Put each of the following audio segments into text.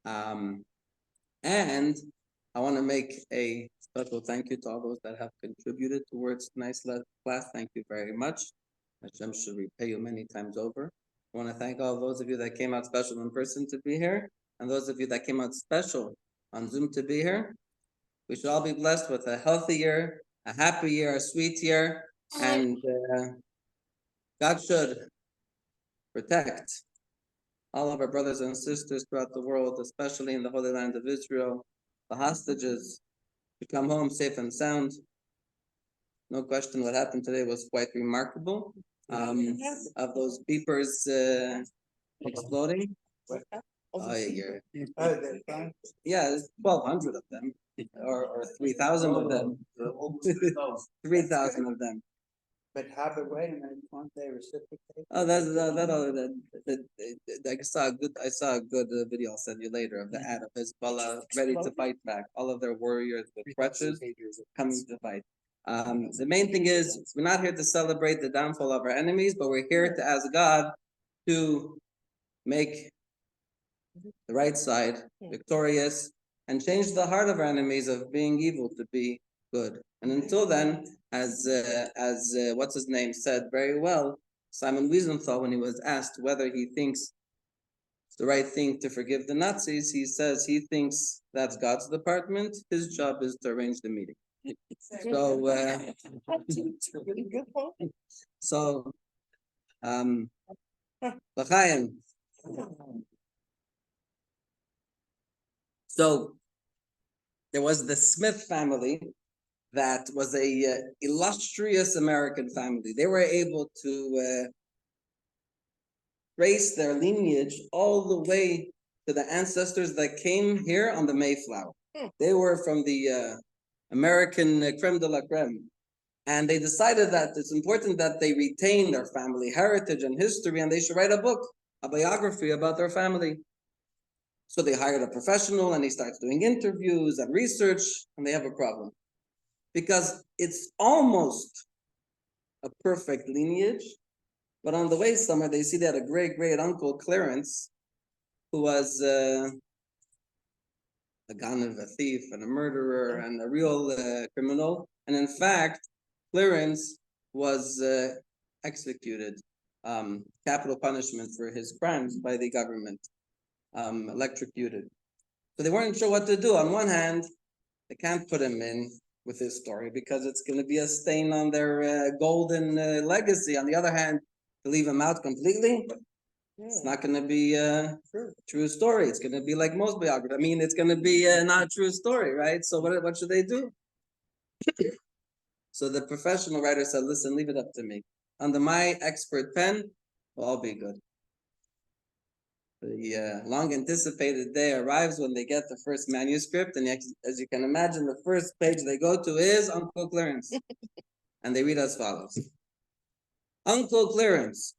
Um, and I want to make a special thank you to all those that have contributed towards tonight's class. Thank you very much. Hashem should repay you many times over. I want to thank all those of you that came out special in person to be here, and those of you that came out special on Zoom to be here. We should all be blessed with a healthy year, a happy year, a sweet year, and God should protect all of our brothers and sisters throughout the world, especially in the Holy Land of Israel, the hostages, to come home safe and sound. No question, what happened today was quite remarkable. Of those beepers exploding. Yeah, there's 1,200 of them, or 3,000 of them. 3,000 of them. But how, but wait a minute, won't they reciprocate? Oh, I saw a good video. I'll send you later of the ad of Hezbollah ready to fight back. All of their warriors with crutches coming to fight. The main thing is we're not here to celebrate the downfall of our enemies, but we're here to ask God to make the right side victorious and change the heart of our enemies of being evil to be good. And until then, as what's his name said very well, Simon Wiesenthal, when he was asked whether he thinks it's the right thing to forgive the Nazis, he says he thinks that's God's department. His job is to arrange the meeting. So, L'chaim. So there was the Smith family that was a illustrious American family. They were able to trace their lineage all the way to the ancestors that came here on the Mayflower. They were from the American creme de la creme. And they decided that it's important that they retain their family heritage and history, and they should write a book, a biography about their family. So they hired a professional, and he starts doing interviews and research, and they have a problem. Because it's almost a perfect lineage, but on the way somewhere, they see that a great uncle, Clarence, who was a gun, a thief, and a murderer, and a real criminal. And in fact, Clarence was executed, capital punishment for his crimes by the government, electrocuted. So they weren't sure what to do. On one hand, they can't put him in with his story because it's going to be a stain on their golden legacy. On the other hand, to leave him out completely, it's not going to be a true story. It's going to be like most biographies. I mean, it's going to be not a true story, right? So what should they do? So the professional writer said, listen, leave it up to me. Under my expert pen, we'll all be good. The long anticipated day arrives when they get the first manuscript. And as you can imagine, the first page they go to is Uncle Clarence. And they read as follows. Uncle Clarence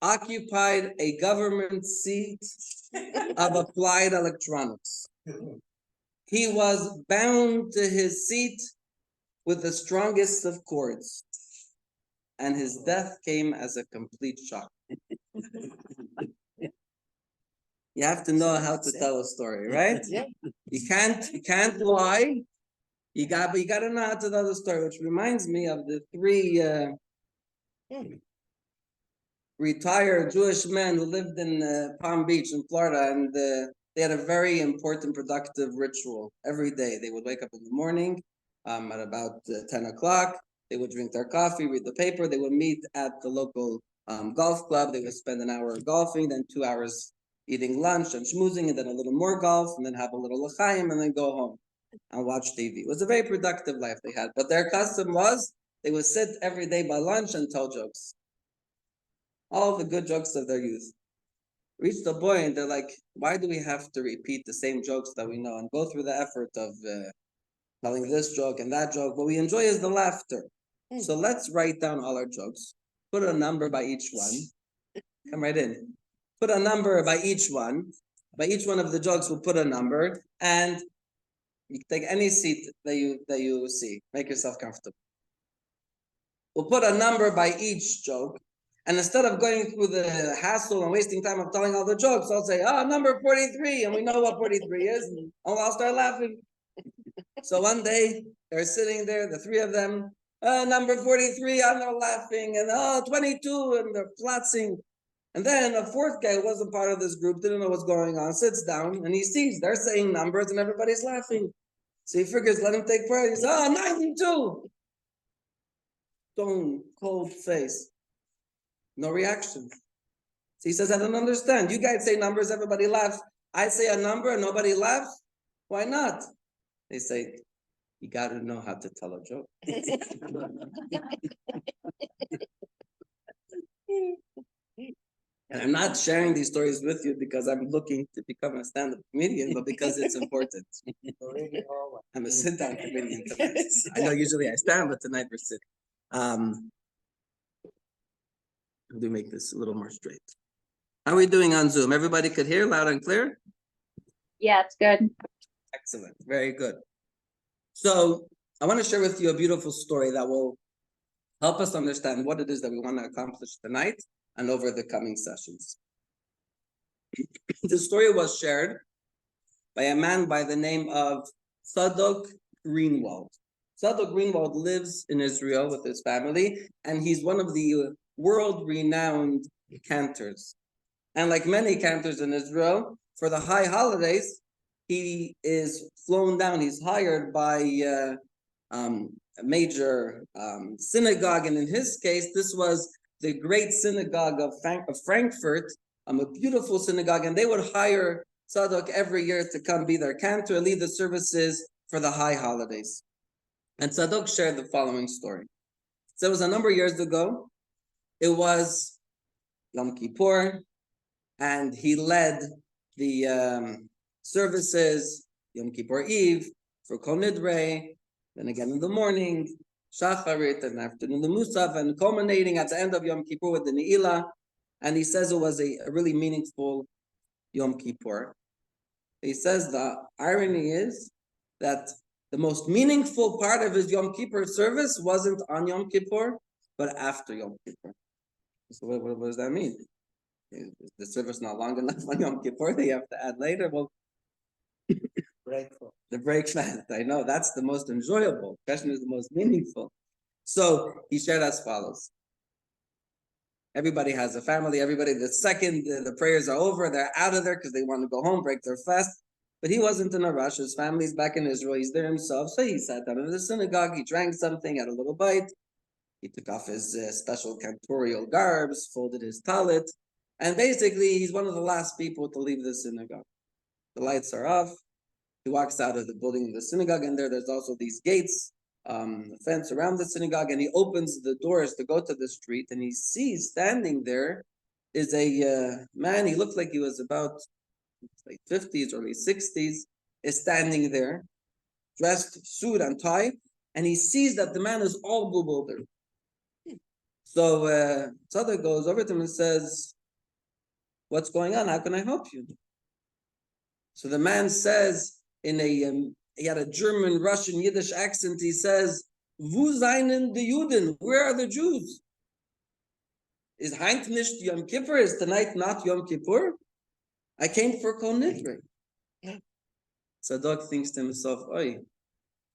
occupied a government seat of applied electronics. He was bound to his seat with the strongest of cords, and his death came as a complete shock. You have to know how to tell a story, right? You can't lie. You gotta know how to tell the story, which reminds me of the three retired Jewish men who lived in Palm Beach in Florida, and they had a very important, productive ritual every day. They would wake up in the morning at about 10 o'clock. They would drink their coffee, read the paper. They would meet at the local golf club. They would spend an hour golfing, then 2 hours eating lunch and schmoozing, and then a little more golf, and then have a little l'chaim, and then go home and watch TV. It was a very productive life they had. But their custom was they would sit every day by lunch and tell jokes. All the good jokes of their youth. Reached a point, they're like, why do we have to repeat the same jokes that we know and go through the effort of telling this joke and that joke? What we enjoy is the laughter. So let's write down all our jokes, put a number by each one. Come right in. Put a number by each one. By each one of the jokes, we'll put a number, and you can take any seat that you see. Make yourself comfortable. We'll put a number by each joke, And instead of going through the hassle and wasting time of telling all the jokes, I'll say, number 43, and we know what 43 is, and I'll start laughing. So one day, they're sitting there, the three of them, number 43, and they're laughing, and 22, and they're flotsing. And then a fourth guy who wasn't part of this group, didn't know what's going on, sits down, and he sees they're saying numbers, and everybody's laughing. So he figures, let him take part. He says, 92. Stone cold face. No reaction. So he says, I don't understand. You guys say numbers, everybody laughs. I say a number and nobody laughs. Why not? They say, you got to know how to tell a joke. And I'm not sharing these stories with you because I'm looking to become a stand-up comedian, but because it's important. I'm a sit-down comedian tonight. I know usually I stand, but tonight we're sitting. I'll do make this a little more straight. How are we doing on Zoom? Everybody could hear loud and clear? Yeah, it's good. Excellent. Very good. So I want to share with you a beautiful story that will help us understand what it is that we want to accomplish tonight and over the coming sessions. The story was shared by a man by the name of Tzadok Greenwald. Tzadok Greenwald lives in Israel with his family, and he's one of the world-renowned cantors. And like many cantors in Israel, for the high holidays, he is flown down. He's hired by a major synagogue, and in his case, this was the great synagogue of Frankfurt, a beautiful synagogue, and they would hire Tzadok every year to come be their cantor, lead the services for the high holidays. And Tzadok shared the following story. So it was a number of years ago. It was Yom Kippur, and he led the services, Yom Kippur Eve, for Kol Nidre, then again in the morning, Shacharit, and afternoon the Musaf, and culminating at the end of Yom Kippur with the Ne'ilah. And he says it was a really meaningful Yom Kippur. He says the irony is that the most meaningful part of his Yom Kippur service wasn't on Yom Kippur, but after Yom Kippur. So what does that mean? The service not long enough on Yom Kippur, they have to add later. Well, the break fast, I know, that's the most enjoyable. Question is the most meaningful. So he shared as follows. Everybody has a family. Everybody, the second the prayers are over, they're out of there because they want to go home, break their fast. But he wasn't in a rush. His family's back in Israel. He's there himself. So he sat down in the synagogue. He drank something, had a little bite. He took off his special cantorial garbs, folded his talit. And basically, he's one of the last people to leave the synagogue. The lights are off. He walks out of the building of the synagogue, and there's also these gates, a fence around the synagogue, and he opens the doors to go to the street, and he sees standing there is a man. He looked like he was about late 50s, early 60s, is standing there, dressed, suit and tie, and he sees that the man is all bewildered. So Tzadok goes over to him and says, what's going on? How can I help you? So the man says, he had a German, Russian, Yiddish accent. He says, Wo seinen die Juden? Where are the Jews? Is heint nicht Yom Kippur? Is tonight not Yom Kippur? I came for Kol Nidre. Tzadok thinks to himself, oy,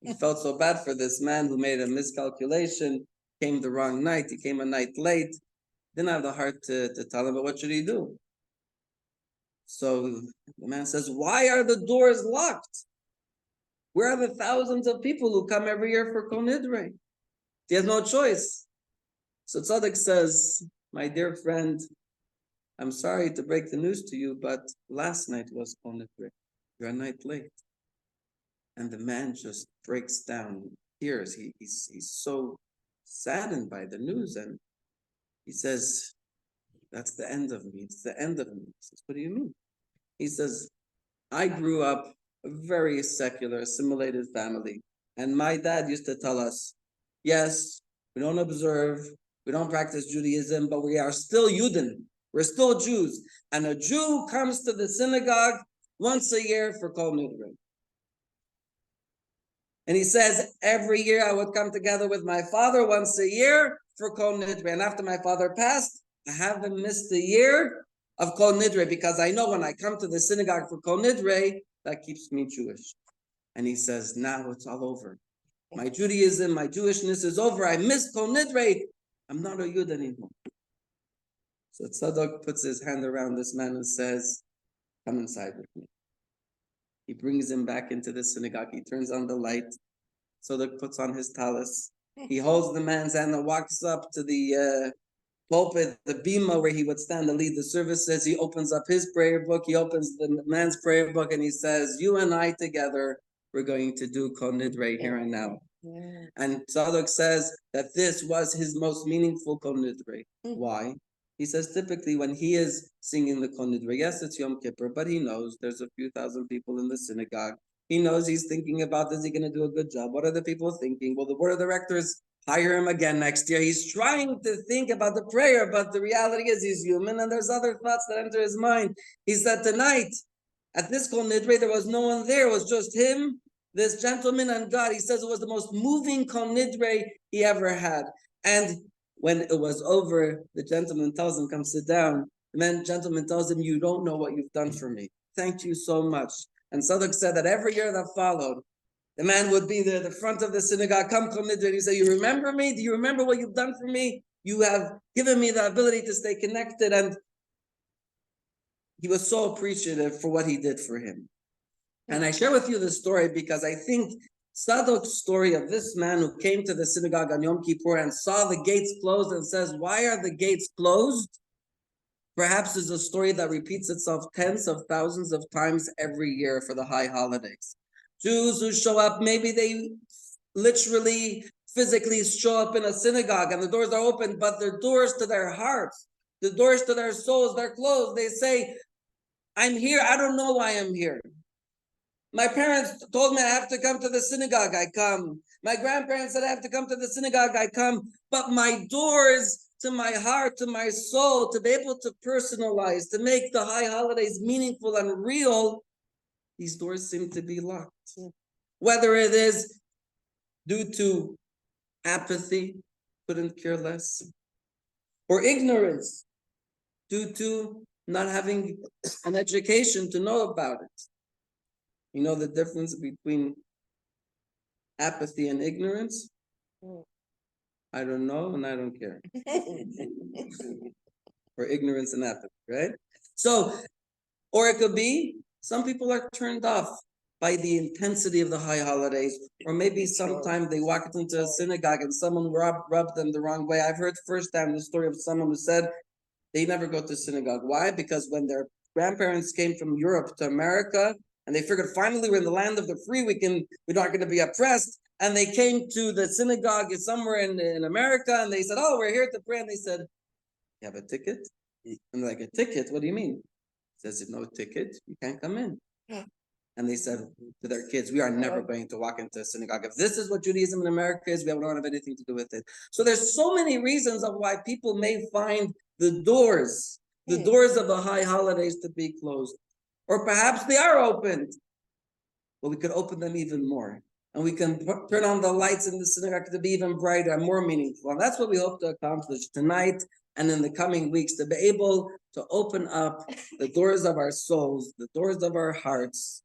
he felt so bad for this man who made a miscalculation, came the wrong night, he came a night late, didn't have the heart to tell him, but what should he do? So the man says, why are the doors locked? Where are the thousands of people who come every year for Kol Nidre? He has no choice. So Tzadok says, my dear friend, I'm sorry to break the news to you, but last night was Kol Nidre. You're a night late. And the man just breaks down in tears. He's so saddened by the news. And he says, that's the end of me. It's the end of me. He says, what do you mean? He says, I grew up a very secular, assimilated family. And my dad used to tell us, yes, we don't observe, we don't practice Judaism, but we are still Yudin. We're still Jews. And a Jew comes to the synagogue once a year for Kol Nidre. And he says, every year I would come together with my father once a year for Kol Nidre. And after my father passed, I haven't missed a year of Kol Nidre because I know when I come to the synagogue for Kol Nidre, that keeps me Jewish. And he says, now it's all over. My Judaism, my Jewishness is over. I missed Kol Nidre. I'm not a Yud anymore. So Tzadok puts his hand around this man and says, come inside with me. He brings him back into the synagogue. He turns on the light. Tzadok puts on his talis. He holds the man's hand and walks up to the pulpit, the bima where he would stand and lead the services. He opens up his prayer book. He opens the man's prayer book and he says, you and I together, we're going to do Kol Nidre here and now. Yeah. And Tzadok says that this was his most meaningful Kol Nidre. Why? He says typically when he is singing the Kol Nidre, yes, it's Yom Kippur, but he knows there's a few thousand people in the synagogue. He knows he's thinking about, is he going to do a good job? What are the people thinking? Will the board of directors hire him again next year? He's trying to think about the prayer, but the reality is he's human and there's other thoughts that enter his mind. He said tonight, at this Kol Nidre, there was no one there. It was just him, this gentleman, and God. He says it was the most moving Kol Nidre he ever had. And when it was over, the gentleman tells him, come sit down. The gentleman tells him, you don't know what you've done for me. Thank you so much. And Tzadok said that every year that followed, the man would be there at the front of the synagogue, come Kol Nidre, and he said, you remember me? Do you remember what you've done for me? You have given me the ability to stay connected. And he was so appreciative for what he did for him. And I share with you this story because I think Tzadok's story of this man who came to the synagogue on Yom Kippur and saw the gates closed and says, why are the gates closed? Perhaps is a story that repeats itself tens of thousands of times every year for the high holidays. Jews who show up, maybe they literally, physically show up in a synagogue and the doors are open, but the doors to their hearts, the doors to their souls, they're closed. They say, I'm here. I don't know why I'm here. My parents told me I have to come to the synagogue. I come. My grandparents said I have to come to the synagogue. I come. But my doors to my heart, to my soul, to be able to personalize, to make the high holidays meaningful and real, these doors seem to be locked. Whether it is due to apathy, couldn't care less, or ignorance, due to not having an education to know about it. You know the difference between apathy and ignorance? I don't know and I don't care. Or ignorance and apathy, right? So, or it could be some people are turned off by the intensity of the high holidays, or maybe sometime they walked into a synagogue and someone rubbed them the wrong way. I've heard firsthand the story of someone who said they never go to synagogue. Why? Because when their grandparents came from Europe to America, and they figured finally we're in the land of the free, we're not going to be oppressed. And they came to the synagogue somewhere in America, and they said, oh, we're here to pray. And they said, you have a ticket? And they're like, a ticket? What do you mean? He says, no ticket, you can't come in. And they said to their kids, we are never going to walk into a synagogue. If this is what Judaism in America is, we don't have anything to do with it. So there's so many reasons of why people may find the doors of the high holidays to be closed. Or perhaps they are opened, but we could open them even more. And we can turn on the lights in the synagogue to be even brighter and more meaningful. And that's what we hope to accomplish tonight and in the coming weeks, to be able to open up the doors of our souls, the doors of our hearts,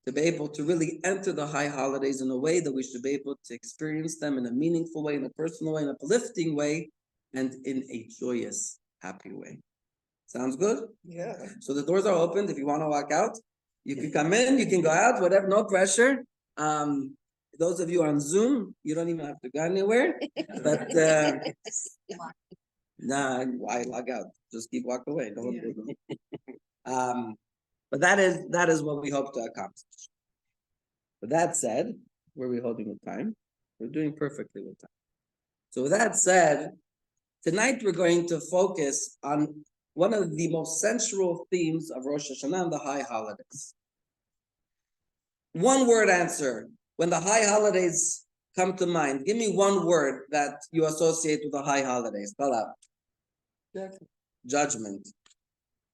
to be able to really enter the high holidays in a way that we should be able to experience them in a meaningful way, in a personal way, in a uplifting way, and in a joyous, happy way. Sounds good? Yeah. So the doors are opened. If you want to walk out, you can come in, you can go out, whatever, no pressure. Those of you on Zoom, you don't even have to go anywhere. But nah, why log out? Just keep walking away. No one will. But that is what we hope to accomplish. With that said, where are we holding the time? We're doing perfectly with time. So with that said, tonight we're going to focus on one of the most central themes of Rosh Hashanah and the high holidays. One word answer. When the high holidays come to mind, give me one word that you associate with the high holidays. Spell out. Judgment.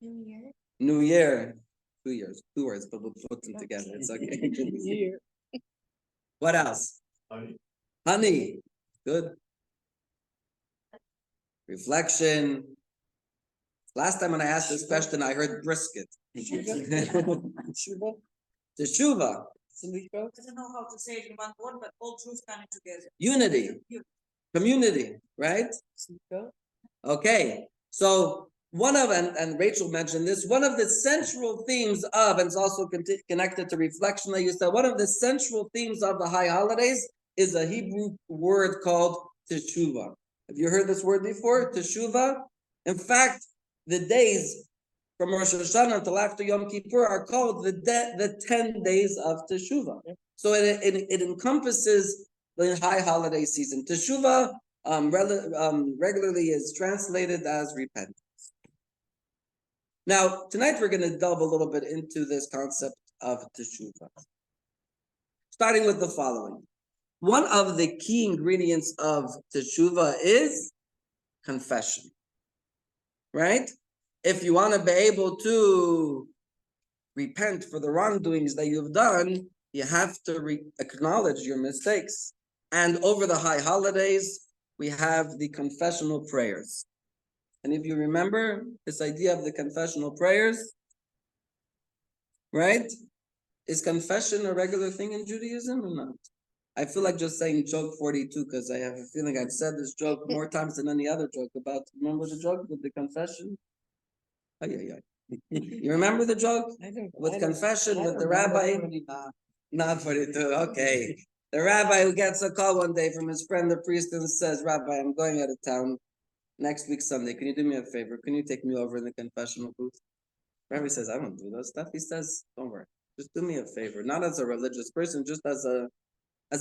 New Year. New Year. 2 years. 2 words, but we'll put them together. It's okay. What else? Honey. Good. Reflection. Last time when I asked this question, I heard brisket. Teshuva? Teshuva, Doesn't know how to say it in one word, but all truth coming together. unity, community, right? Okay, so one of, and Rachel mentioned this, one of the central themes of, and it's also connected to reflection that you said, one of the central themes of the high holidays is a Hebrew word called teshuva. Have you heard this word before? Teshuva? In fact, the days from Rosh Hashanah until after Yom Kippur are called the 10 days of teshuva. So it encompasses the high holiday season. Teshuva regularly is translated as repentance. Now, tonight we're going to delve a little bit into this concept of teshuva, starting with the following. One of the key ingredients of teshuva is confession, right? If you want to be able to repent for the wrongdoings that you've done, you have to acknowledge your mistakes. And over the high holidays, we have the confessional prayers. And if you remember this idea of the confessional prayers, right? Is confession a regular thing in Judaism or not? I feel like just saying joke 42 because I have a feeling I've said this joke more times than any other joke about, remember the joke with the confession? Oh, yeah. You remember the joke? With confession, with the rabbi? Not 42, okay. The rabbi who gets a call one day from his friend, the priest, and says, Rabbi, I'm going out of town next week Sunday. Can you do me a favor? Can you take me over in the confessional booth? Rabbi says, I don't do those stuff. He says, don't worry. Just do me a favor. Not as a religious person, just as a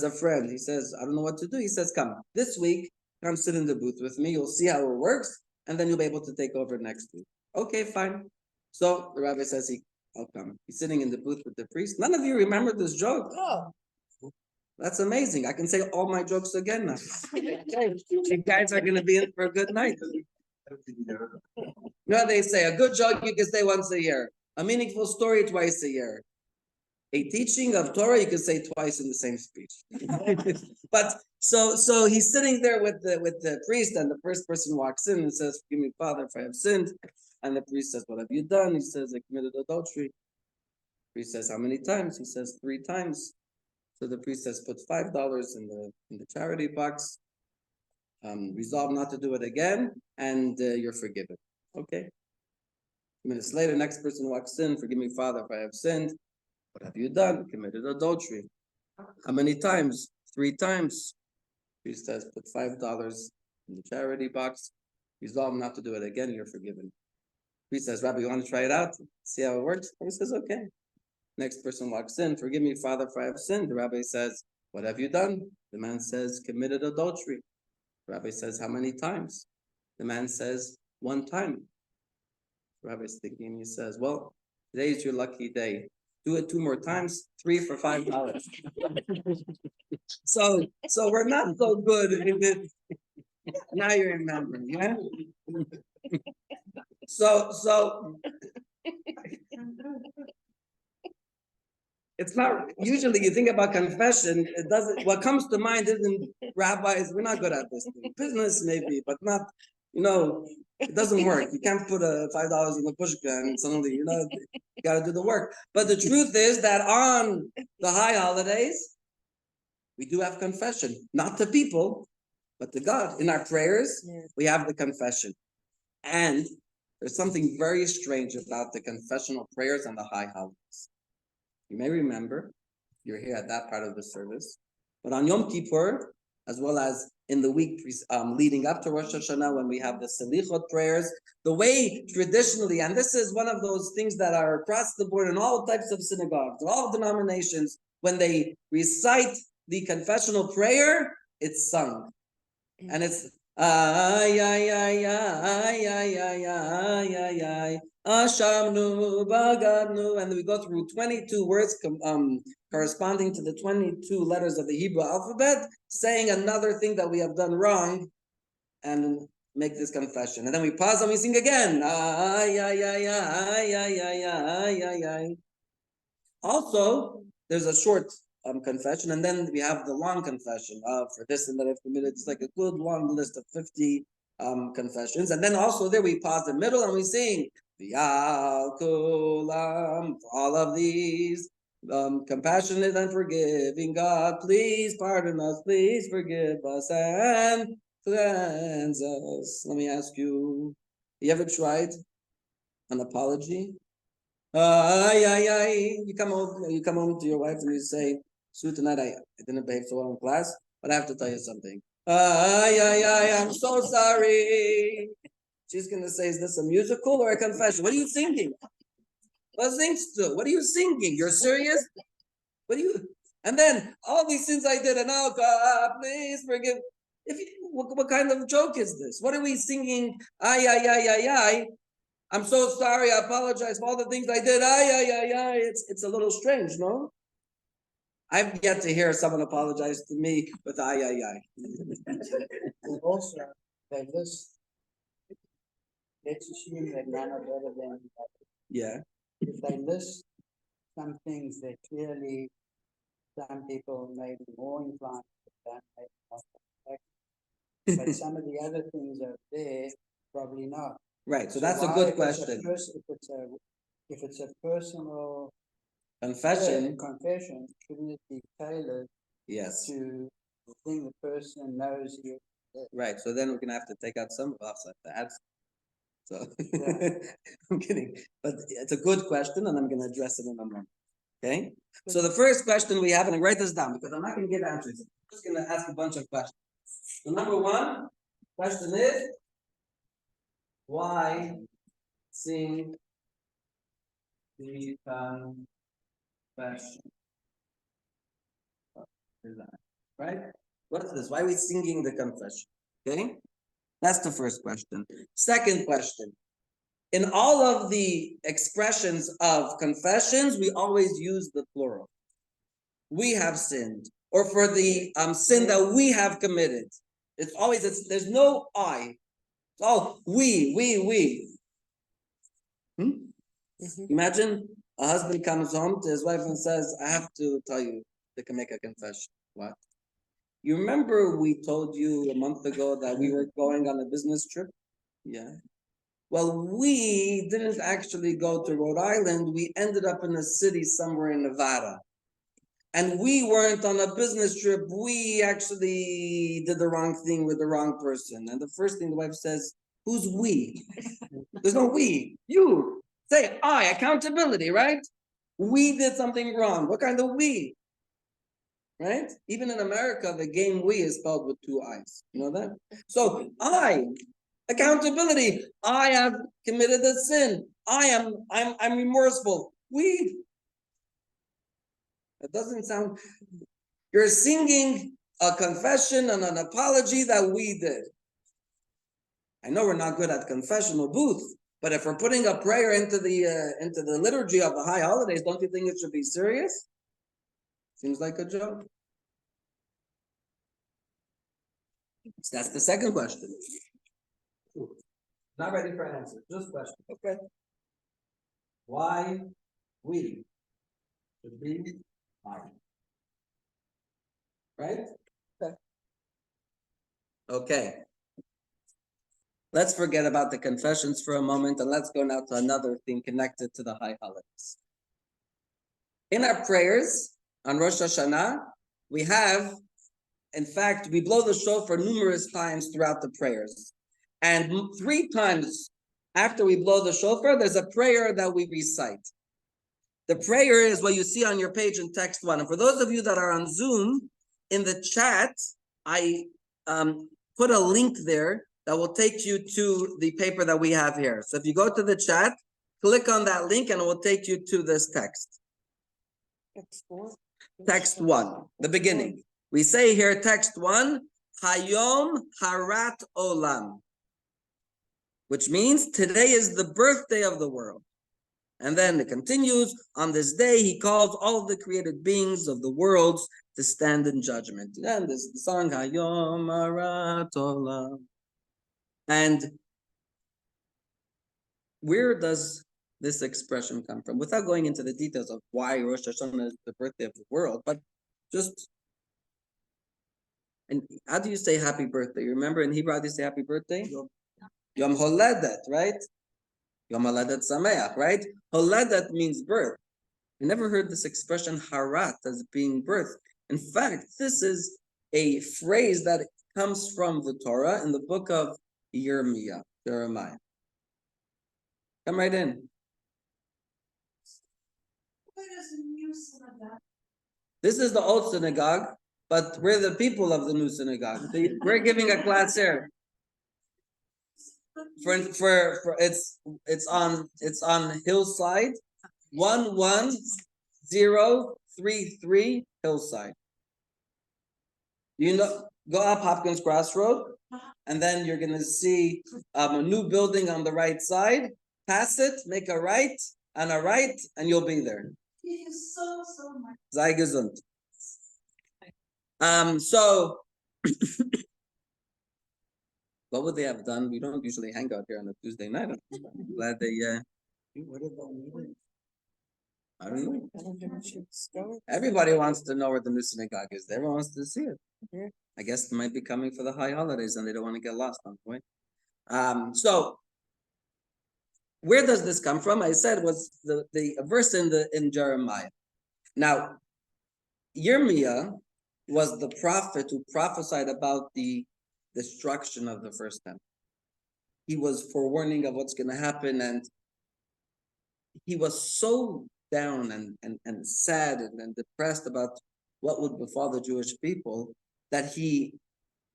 friend. He says, I don't know what to do. He says, come. This week, come sit in the booth with me. You'll see how it works. And then you'll be able to take over next week. Okay, fine. So the rabbi says, I'll come. He's sitting in the booth with the priest. None of you remember this joke. Oh. That's amazing. I can say all my jokes again now. You guys are going to be in for a good night. No, they say a good joke you can say once a year. A meaningful story twice a year. A teaching of Torah you can say twice in the same speech. But so he's sitting there with the priest, and the first person walks in and says, "Forgive me, Father, if I have sinned." And the priest says, "What have you done?" He says, "I committed adultery." The priest says, "How many times?" He says, 3 times. So the priest says, "Put $5 in the charity box. Resolve not to do it again, and you're forgiven." Okay. Minutes later, next person walks in. "Forgive me, Father, if I have sinned." "What have you done?" "Committed adultery." "How many times?" 3 times. He says, "Put $5 in the charity box. Resolve not to do it again. You're forgiven." He says, "Rabbi, you want to try it out? See how it works?" He says, "Okay." Next person walks in. "Forgive me, Father, if I have sinned." The rabbi says, "What have you done?" The man says, "Committed adultery." The rabbi says, "How many times?" The man says, "1 time." The rabbi's thinking, he says, "Well, today is your lucky day. Do it 2 more times, 3 for $5." So we're not so good in this. Now you remember, yeah? So it's not usually you think about confession, it doesn't what comes to mind isn't rabbis, we're not good at this thing. Business maybe, but not, it doesn't work. You can't put a $5 in the pushka and suddenly, you gotta do the work. But the truth is that on the high holidays, we do have confession, not to people, but to God. In our prayers, we have the confession. And there's something very strange about the confessional prayers on the high holidays. You may remember, you're here at that part of the service, but on Yom Kippur, as well as in the week leading up to Rosh Hashanah, when we have the Selichot prayers, the way traditionally, and this is one of those things that are across the board in all types of synagogues, all denominations, when they recite the confessional prayer, it's sung. And it's ay ay ay ay ay ay ay ay ay Ashamnu Bagadnu, and we go through 22 words corresponding to the 22 letters of the Hebrew alphabet, saying another thing that we have done wrong, and make this confession. And then we pause and we sing again. Ay ay ay ay ay ay ay ay ay. Also, there's a short confession, and then we have the long confession for this and that I've committed. It's like a good long list of 50 confessions. And then also there we pause the middle and we sing V'al kulam, for all of these. Compassionate and forgiving God, please pardon us, please forgive us and cleanse us. Let me ask you, you ever tried an apology? You come home to your wife and you say, Sue, tonight I didn't behave so well in class, but I have to tell you something. I'm so sorry. She's gonna say, is this a musical or a confession? What are you thinking? What sings to? What are you singing? You're serious? What do you? And then all these sins I did, and now God, please forgive. What kind of joke is this? What are we singing? I'm so sorry. I apologize for all the things I did. It's a little strange, no? I've yet to hear someone apologize to me with And also, they list, let's assume that none are better than others. Yeah. If they list some things that clearly some people may be more inclined to that, maybe not that. But some of the other things are there, probably not. Right. So that's a why, good if question. If it's a personal Confession. confession, shouldn't it be tailored Yes. to the thing the person knows he did? Right. So then we're gonna have to take out some buffs like that. So Yeah. I'm kidding. But it's a good question, and I'm gonna address it in a moment. Okay. So the first question we have, and I write this down because I'm not gonna give answers. I'm just gonna ask a bunch of questions. So number one question is, why sing the confession? Right? What's this? Why are we singing the confession? Okay. That's the first question. Second question. In all of the expressions of confessions, we always use the plural. We have sinned, or for the sin that we have committed. It's always, there's no I. It's all we. Imagine a husband comes home to his wife and says, I have to tell you, they can make a confession. What? You remember we told you a month ago that we were going on a business trip? Yeah. Well, we didn't actually go to Rhode Island. We ended up in a city somewhere in Nevada. And we weren't on a business trip. We actually did the wrong thing with the wrong person. And the first thing the wife says, who's we? There's no we. You. Say I, accountability, right? We did something wrong. What kind of we? Right? Even in America, the game we is spelled with two I's. You know that? So I, accountability. I have committed a sin. I'm remorseful. We. It doesn't sound. You're singing a confession and an apology that we did. I know we're not good at confessional booth, but if we're putting a prayer into the liturgy of the high holidays, don't you think it should be serious? Seems like a joke. So that's the second question. Not ready for an answer. Just question. Okay. Why we should be fine. Right? Okay. Let's forget about the confessions for a moment and let's go now to another thing connected to the high holidays. In our prayers on Rosh Hashanah, we have, in fact, we blow the shofar numerous times throughout the prayers. And 3 times after we blow the shofar, there's a prayer that we recite. The prayer is what you see on your page in text 1. And for those of you that are on Zoom, in the chat, I put a link there that will take you to the paper that we have here. So if you go to the chat, click on that link and it will take you to this text. Text 1, the beginning. We say here, text 1, Hayom Harat Olam, which means today is the birthday of the world. And then it continues, on this day, he calls all the created beings of the worlds to stand in judgment. And this is the song, Hayom Harat Olam. And where does this expression come from? Without going into the details of why Rosh Hashanah is the birthday of the world, but just And how do you say happy birthday? You remember in Hebrew how do you say happy birthday? Yom Holedet, right? Yom Holedet Sameach, right? Holedet means birth. I never heard this expression harat as being birth. In fact, this is a phrase that comes from the Torah in the book of Jeremiah. Come right in. This is the old synagogue, but we're the people of the new synagogue. We're giving a class here. For it's on Hillside, 11033 Hillside. You know, go up Hopkins Crossroad, and then you're gonna see a new building on the right side. Pass it, make a right, and you'll be there. Thank you so much. Sei gesund. So what would they have done? We don't usually hang out here on a Tuesday night. I'm glad they What about me? I don't know. Everybody wants to know where the new synagogue is. Everyone wants to see it. I guess they might be coming for the high holidays and they don't want to get lost on the way. So where does this come from? I said was the verse in Jeremiah. Now, Jeremiah was the prophet who prophesied about the destruction of the first temple. He was forewarning of what's going to happen, and he was so down and sad and depressed about what would befall the Jewish people that he,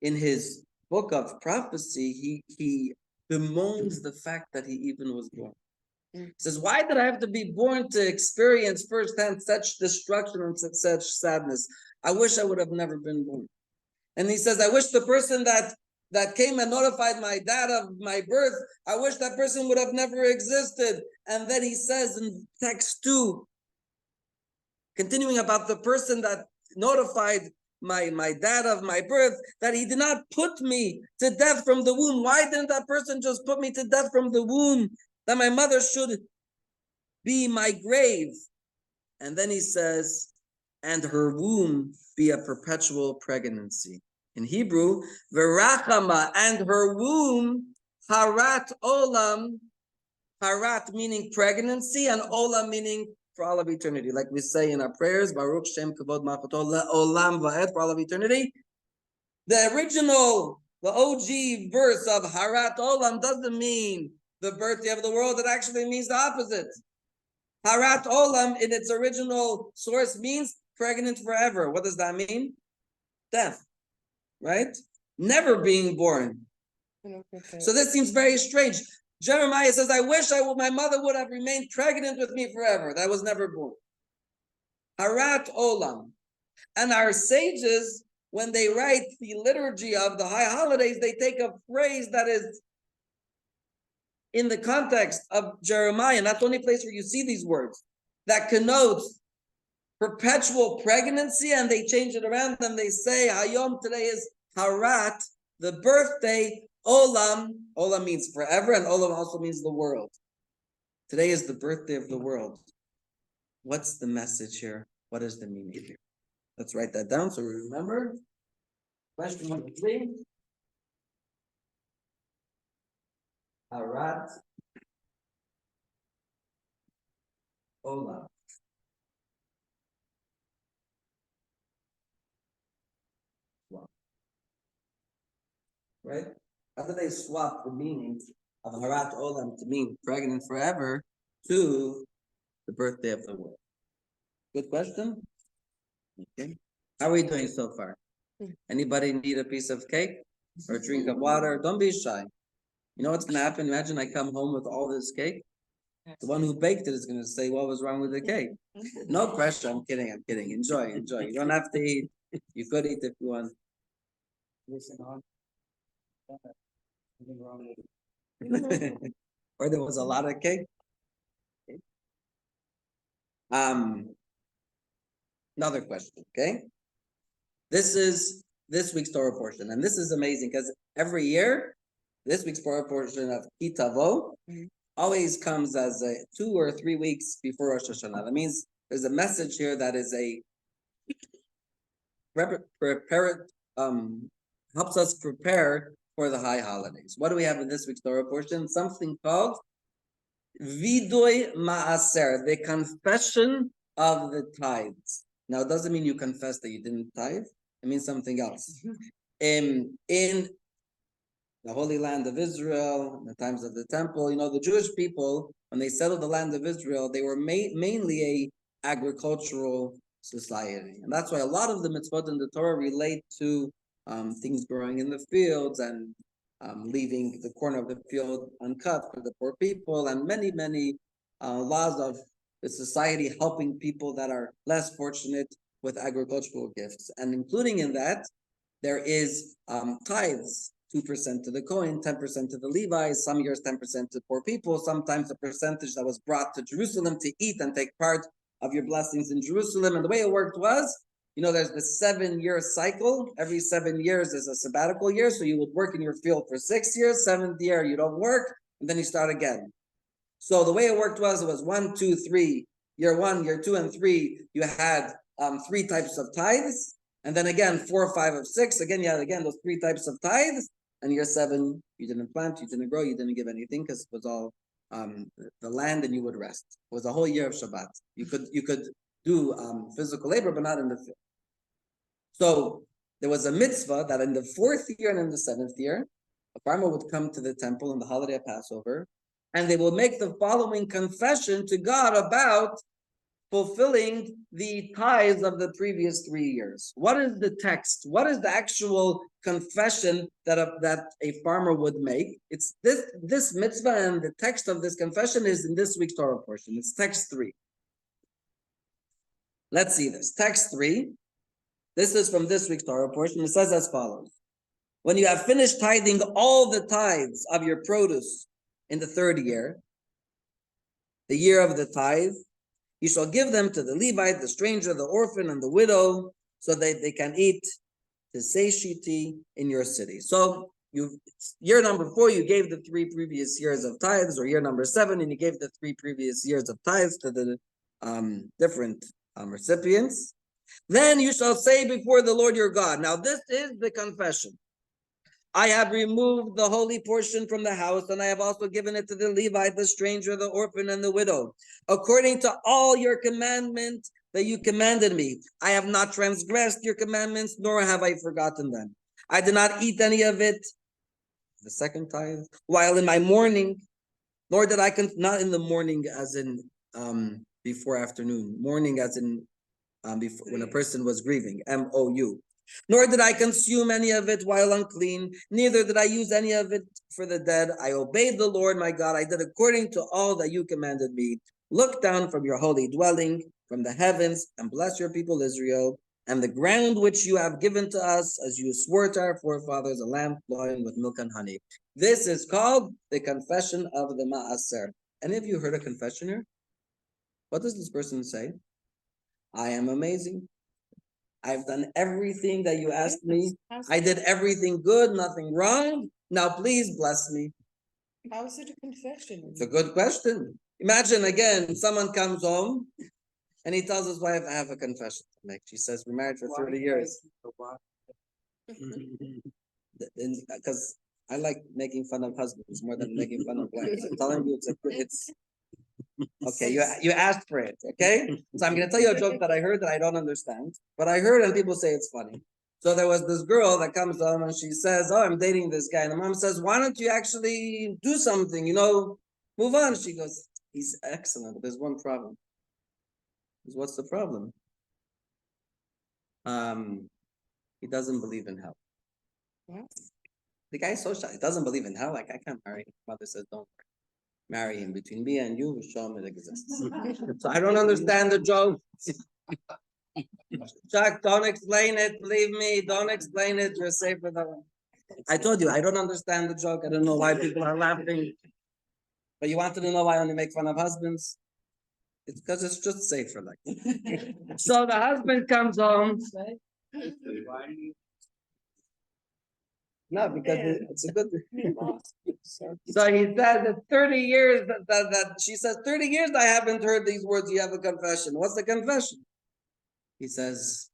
in his book of prophecy, he bemoans the fact that he even was born. He says, why did I have to be born to experience firsthand such destruction and such sadness? I wish I would have never been born. And he says, I wish the person that came and notified my dad of my birth, I wish that person would have never existed. And then he says in text 2, continuing about the person that notified my dad of my birth, that he did not put me to death from the womb. Why didn't that person just put me to death from the womb? That my mother should be my grave. And then he says, and her womb be a perpetual pregnancy. In Hebrew, Verachama, and her womb, Harat Olam, Harat meaning pregnancy, and Olam meaning for all of eternity. Like we say in our prayers, Baruch Shem Kavod Machato Olam Va'ed, for all of eternity. The original, the OG verse of Harat Olam doesn't mean the birthday of the world. It actually means the opposite. Harat Olam in its original source means pregnant forever. What does that mean? Death. Right? Never being born. So this seems very strange. Jeremiah says, I wish my mother would have remained pregnant with me forever. That I was never born. Harat Olam. And our sages, when they write the liturgy of the high holidays, they take a phrase that is in the context of Jeremiah, not the only place where you see these words, that connotes perpetual pregnancy, and they change it around and they say, Hayom, today is Harat, the birthday, Olam. Olam means forever, and Olam also means the world. Today is the birthday of the world. What's the message here? What is the meaning here? Let's write that down so we remember. Question number 3. Harat Olam. Right? How do they swap the meaning of Harat Olam to mean pregnant forever to the birthday of the world? Good question. Okay. How are we doing so far? Anybody need a piece of cake or a drink of water? Don't be shy. You know what's going to happen? Imagine I come home with all this cake. The one who baked it is going to say, what was wrong with the cake? No pressure. I'm kidding. Enjoy. You don't have to eat. You could eat if you want. Listen on. Nothing wrong with it. Or there was a lot of cake. Another question, okay? This is this week's Torah portion, and this is amazing because every year, this week's Torah portion of Kitavo always comes as 2 or 3 weeks before Rosh Hashanah. That means there's a message here that is a helps us prepare for the high holidays. What do we have in this week's Torah portion? Something called Vidoy Maaser, the confession of the tithes. Now, it doesn't mean you confess that you didn't tithe. It means something else. In the Holy Land of Israel, in the times of the temple, the Jewish people, when they settled the land of Israel, they were mainly a agricultural society. And that's why a lot of the mitzvot in the Torah relate to things growing in the fields and leaving the corner of the field uncut for the poor people, and many, many laws of the society helping people that are less fortunate with agricultural gifts. And including in that, there is tithes, 2% to the Kohen, 10% to the Levites, some years 10% to poor people, sometimes a percentage that was brought to Jerusalem to eat and take part of your blessings in Jerusalem. And the way it worked was, there's the 7-year cycle. Every 7 years is a sabbatical year. So you would work in your field for 6 years, 7th year you don't work, and then you start again. So the way it worked was, it was 1, 2, 3, year 1, year 2, and 3, you had 3 types of tithes. And then again, 4, 5 of 6, again, you had those 3 types of tithes. And year 7, you didn't plant, you didn't grow, you didn't give anything, because it was all the land, and you would rest. It was a whole year of Shabbat. You could do physical labor, but not in the field. So there was a mitzvah that in the 4th year and in the 7th year, a farmer would come to the temple on the holiday of Passover, and they will make the following confession to God about fulfilling the tithes of the previous 3 years. What is the text? What is the actual confession that a farmer would make? It's this mitzvah, and the text of this confession is in this week's Torah portion. It's text 3. Let's see this. Text 3. This is from this week's Torah portion. It says as follows. When you have finished tithing all the tithes of your produce in the 3rd year, the year of the tithe, you shall give them to the Levite, the stranger, the orphan, and the widow, so that they can eat the satiety in your city. So year number 4, you gave the 3 previous years of tithes, or year number 7, and you gave the 3 previous years of tithes to the different recipients. Then you shall say before the Lord your God. Now this is the confession. I have removed the holy portion from the house, and I have also given it to the Levite, the stranger, the orphan, and the widow, according to all your commandment that you commanded me. I have not transgressed your commandments, nor have I forgotten them. I did not eat any of it, the 2nd tithe, while in my mourning, nor did I, not in the morning as in before afternoon, mourning as in before, when a person was grieving, M-O-U. Nor did I consume any of it while unclean, neither did I use any of it for the dead. I obeyed the Lord my God. I did according to all that you commanded me. Look down from your holy dwelling, from the heavens, and bless your people Israel, and the ground which you have given to us, as you swore to our forefathers, a land flowing with milk and honey. This is called the confession of the Maaser. Any of you heard a confession here? What does this person say? I am amazing. I've done everything that you asked me. I did everything good, nothing wrong. Now please bless me. How is it a confession? It's a good question. Imagine again, someone comes home and he tells his wife, I have a confession to make. She says, we're married for 30 years. Because I like making fun of husbands more than making fun of wives. I'm telling you, it's okay. You asked for it, okay? So I'm gonna tell you a joke that I heard that I don't understand, but I heard and people say it's funny. So there was this girl that comes home and she says, "Oh, I'm dating this guy," and the mom says, "Why don't you actually do something? Move on." She goes, "He's excellent. There's one problem." What's the problem? He doesn't believe in hell. What? The guy's so shy. He doesn't believe in hell. Like, I can't marry him. Mother says, don't marry him. Between me and you, we'll show him it exists. So I don't understand the joke. Chuck, don't explain it. Believe me, don't explain it. You're safe with that one. I told you, I don't understand the joke. I don't know why people are laughing. But you wanted to know why I only make fun of husbands? It's because it's just safer like that. So the husband comes home. No, because it's a good. So he says that 30 years that she says 30 years I haven't heard these words. You have a confession. What's the confession? He says,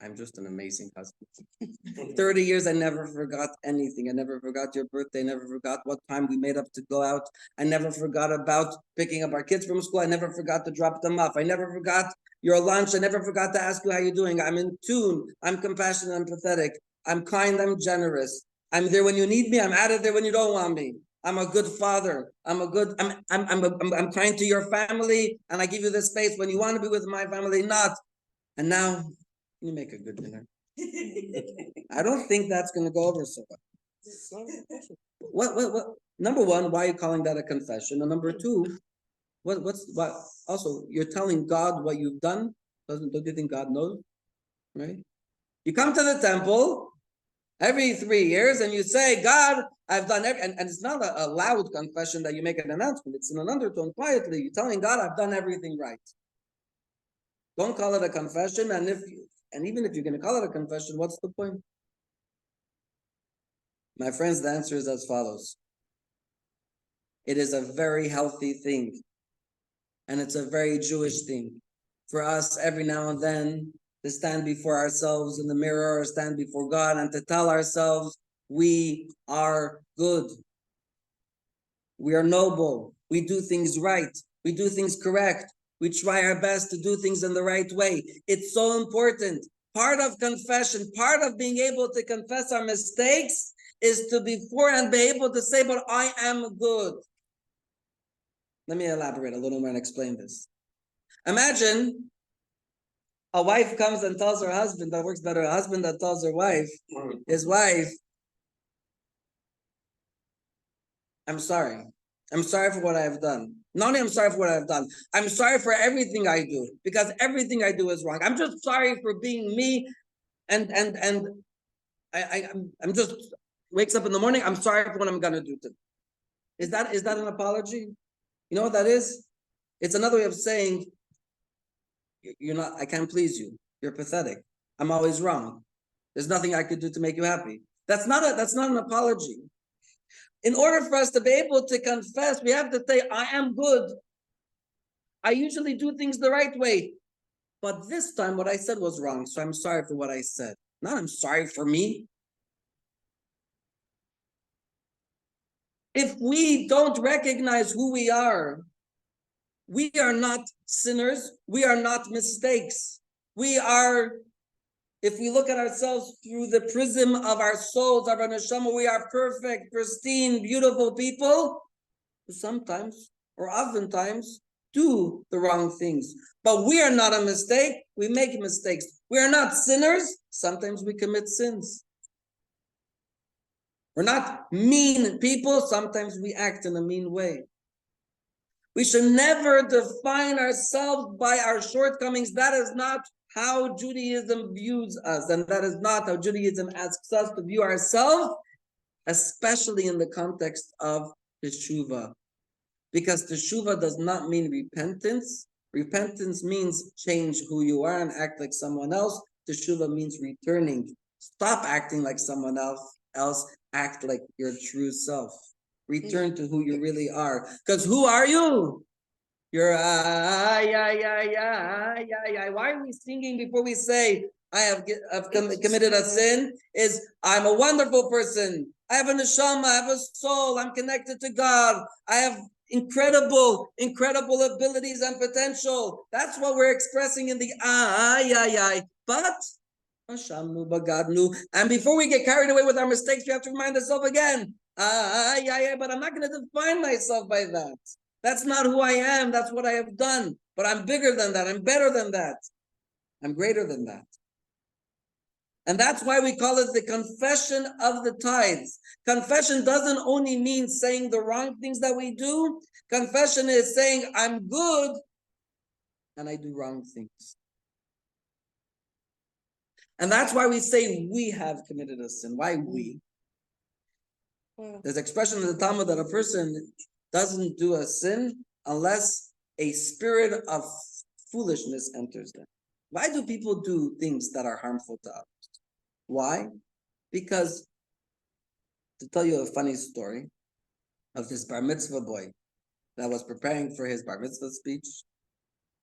I'm just an amazing husband. 30 years, I never forgot anything. I never forgot your birthday. I never forgot what time we made up to go out. I never forgot about picking up our kids from school. I never forgot to drop them off. I never forgot your lunch. I never forgot to ask you how you're doing. I'm in tune. I'm compassionate. I'm pathetic. I'm kind. I'm generous. I'm there when you need me. I'm out of there when you don't want me. I'm a good father. I'm kind to your family, and I give you the space when you want to be with my family, not. And now you make a good dinner. I don't think that's going to go over so well. What? Number one, why are you calling that a confession? And number two, what? Also, you're telling God what you've done. Don't you think God knows? Right? You come to the temple every 3 years and you say, God, I've done every, and it's not a loud confession that you make an announcement. It's in an undertone, quietly. You're telling God, I've done everything right. Don't call it a confession, and even if you're going to call it a confession, what's the point? My friends, the answer is as follows. It is a very healthy thing, and it's a very Jewish thing for us every now and then to stand before ourselves in the mirror or stand before God and to tell ourselves, we are good. We are noble. We do things right. We do things correct. We try our best to do things in the right way. It's so important. Part of confession, part of being able to confess our mistakes is to beforehand be able to say, but I am good. Let me elaborate a little more and explain this. Imagine a wife comes and tells her husband, that works better, a husband that tells his wife, I'm sorry. I'm sorry for what I have done. Not only I'm sorry for what I've done, I'm sorry for everything I do, because everything I do is wrong. I'm just sorry for being me, and I'm just wakes up in the morning. I'm sorry for what I'm gonna do today. Is that an apology? You know what that is? It's another way of saying you're not. I can't please you. You're pathetic. I'm always wrong. There's nothing I could do to make you happy. That's not an apology. In order for us to be able to confess, we have to say, I am good. I usually do things the right way. But this time what I said was wrong. So I'm sorry for what I said. Not I'm sorry for me. If we don't recognize who we are not sinners. We are not mistakes. We are, if we look at ourselves through the prism of our souls, of our neshama, we are perfect, pristine, beautiful people who sometimes or oftentimes do the wrong things. But we are not a mistake. We make mistakes. We are not sinners. Sometimes we commit sins. We're not mean people. Sometimes we act in a mean way. We should never define ourselves by our shortcomings. That is not how Judaism views us, and that is not how Judaism asks us to view ourselves, especially in the context of teshuvah. Because teshuvah does not mean repentance. Repentance means change who you are and act like someone else. Teshuvah means returning. Stop acting like someone else. Act like your true self. Return to who you really are. Because who are you? You're Why are we singing before we say I've committed a sin? Is I'm a wonderful person. I have a neshama. I have a soul. I'm connected to God. I have incredible abilities and potential. That's what we're expressing in the But and before we get carried away with our mistakes, we have to remind ourselves again. But I'm not going to define myself by that. That's not who I am. That's what I have done. But I'm bigger than that. I'm better than that. I'm greater than that. And that's why we call it the confession of the tithes. Confession doesn't only mean saying the wrong things that we do. Confession is saying, I'm good and I do wrong things. And that's why we say we have committed a sin. Why we? There's expression in the Talmud that a person doesn't do a sin unless a spirit of foolishness enters them. Why do people do things that are harmful to others? Why? Because, to tell you a funny story of this bar mitzvah boy that was preparing for his bar mitzvah speech,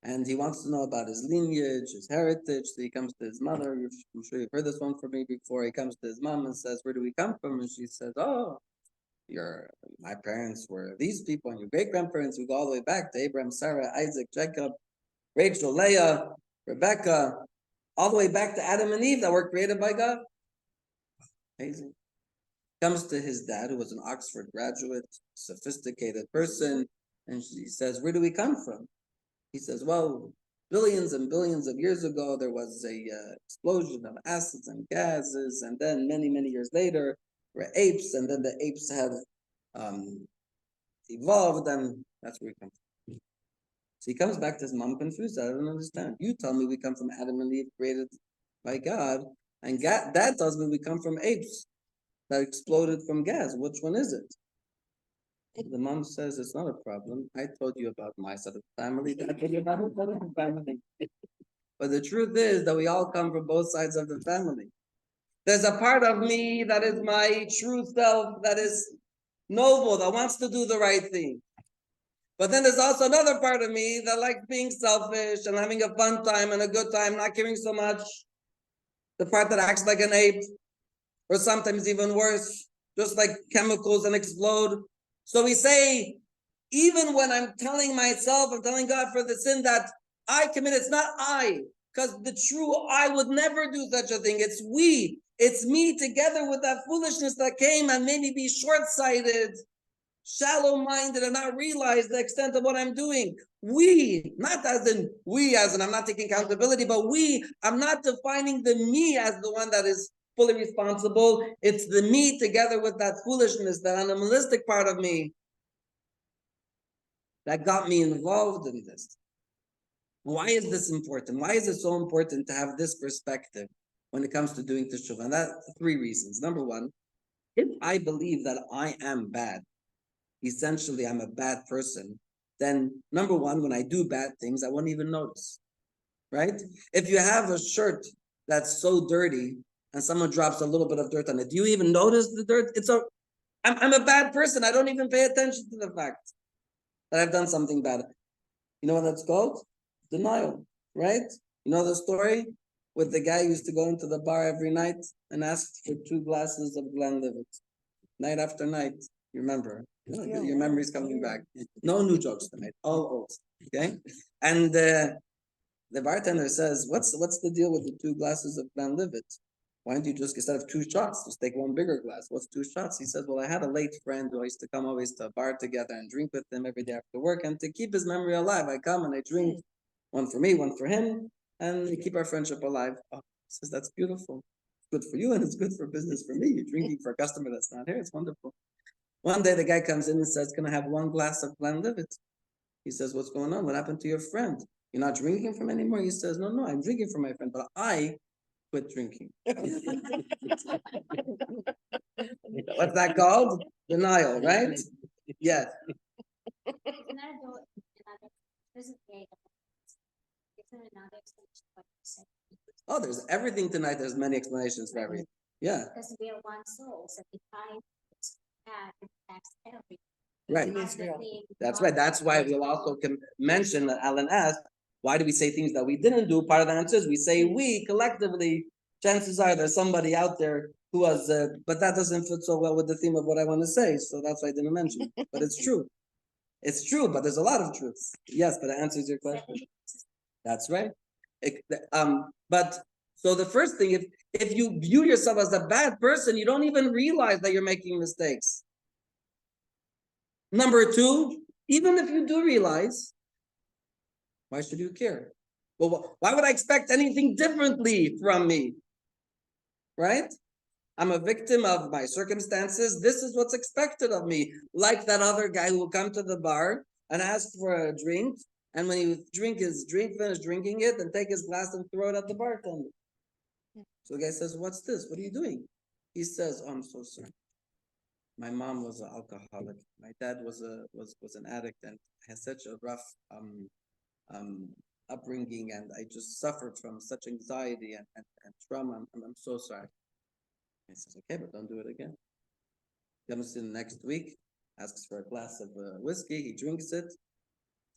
And he wants to know about his lineage, his heritage. So he comes to his mother. I'm sure you've heard this one from me before. He comes to his mom and says, "Where do we come from?" And she says, "Oh, my parents were these people, and your great grandparents. We go all the way back to Abraham, Sarah, Isaac, Jacob, Rachel, Leah, Rebecca, all the way back to Adam and Eve that were created by God." Amazing. Comes to his dad, who was an Oxford graduate, sophisticated person, and she says, "Where do we come from?" He says, "Well, billions and billions of years ago, there was a explosion of acids and gases, and then many, many years later, were apes, and then the apes have um, evolved, and that's where we come from." So he comes back to his mom confused. "I don't understand. You tell me we come from Adam and Eve, created by God, and Dad tells me we come from apes that exploded from gas. Which one is it?" The mom says, "It's not a problem. I told you about my side of the family. Dad told you about his side of the family." But the truth is that we all come from both sides of the family. There's a part of me that is my true self, that is noble, that wants to do the right thing. But then there's also another part of me that likes being selfish and having a fun time and a good time, not caring so much. The part that acts like an ape, or sometimes even worse, just like chemicals and explode. So we say, even when I'm telling myself, I'm telling God for the sin that I commit, it's not I, because the true I would never do such a thing. It's we. It's me together with that foolishness that came and made me be short-sighted, shallow-minded, and not realize the extent of what I'm doing. We, not as in we, as in I'm not taking accountability, but I'm not defining the me as the one that is fully responsible. It's the me together with that foolishness, that animalistic part of me that got me involved in this. Why is this important? Why is it so important to have this perspective when it comes to doing teshuvah? And that's 3 reasons. Number 1, if I believe that I am bad, essentially I'm a bad person, then number 1, when I do bad things, I won't even notice, right? If you have a shirt that's so dirty and someone drops a little bit of dirt on it, do you even notice the dirt? I'm a bad person. I don't even pay attention to the fact that I've done something bad. You know what that's called? Denial, right? You know the story with the guy who used to go into the bar every night and ask for 2 glasses of Glenlivet, night after night. You remember? Your memory's coming back. No new jokes tonight, all old. Okay, and the bartender says, "What's the deal with the 2 glasses of Glenlivet? Why don't you just, instead of 2 shots, just take one bigger glass? What's 2 shots?" He says, "Well, I had a late friend who I used to come always to a bar together and drink with him every day after work. And to keep his memory alive, I come and I drink one for me, one for him, and we keep our friendship alive." Oh, he says, "That's beautiful. It's good for you and it's good for business for me. You're drinking for a customer that's not here. It's wonderful." One day the guy comes in and says, "Can I have 1 glass of Glenlivet?" He says, "What's going on? What happened to your friend? You're not drinking from anymore?" He says, "No, no, I'm drinking for my friend, but I quit drinking." What's that called? Denial, right? Yes. Oh, there's everything tonight. There's many explanations for everything. Yeah. Because we are one soul, so if I bad, it affects everything. Right. That's right. That's why we'll also mention that Alan asked, why do we say things that we didn't do? Part of the answer is we say we collectively. Chances are there's somebody out there who was, but that doesn't fit so well with the theme of what I want to say. So that's why I didn't mention it. But it's true. It's true, but there's a lot of truths. Yes, but it answers your question. That's right. But so the first thing, if you view yourself as a bad person, you don't even realize that you're making mistakes. Number 2, even if you do realize, why should you care? Well, why would I expect anything differently from me? Right? I'm a victim of my circumstances. This is what's expected of me. Like that other guy who will come to the bar and ask for a drink, and when he finish drinking it, and take his glass and throw it at the bartender. So the guy says, "What's this? What are you doing?" He says, "Oh, I'm so sorry. My mom was an alcoholic. My dad was an addict, and had such a rough upbringing, and I just suffered from such anxiety and trauma. I'm so sorry." He says, "Okay, but don't do it again." Comes in next week, asks for a glass of whiskey. He drinks it.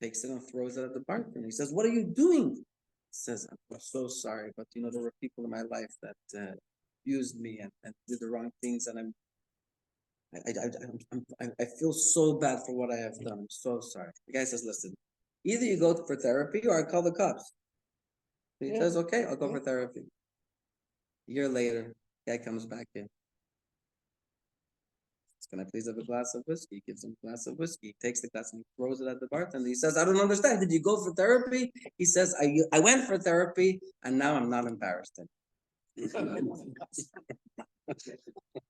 takes it and throws it at the bartender. He says, "What are you doing?" He says, "I'm so sorry, but there were people in my life that used me and did the wrong things, and I feel so bad for what I have done. I'm so sorry." The guy says, "Listen, either you go for therapy or I call the cops." He says, "Okay, I'll go for therapy." A year later, guy comes back in. "Can I please have a glass of whiskey?" He gives him a glass of whiskey. He takes the glass and he throws it at the bartender. He says, "I don't understand. Did you go for therapy?" He says, I went for therapy and now I'm not embarrassed anymore."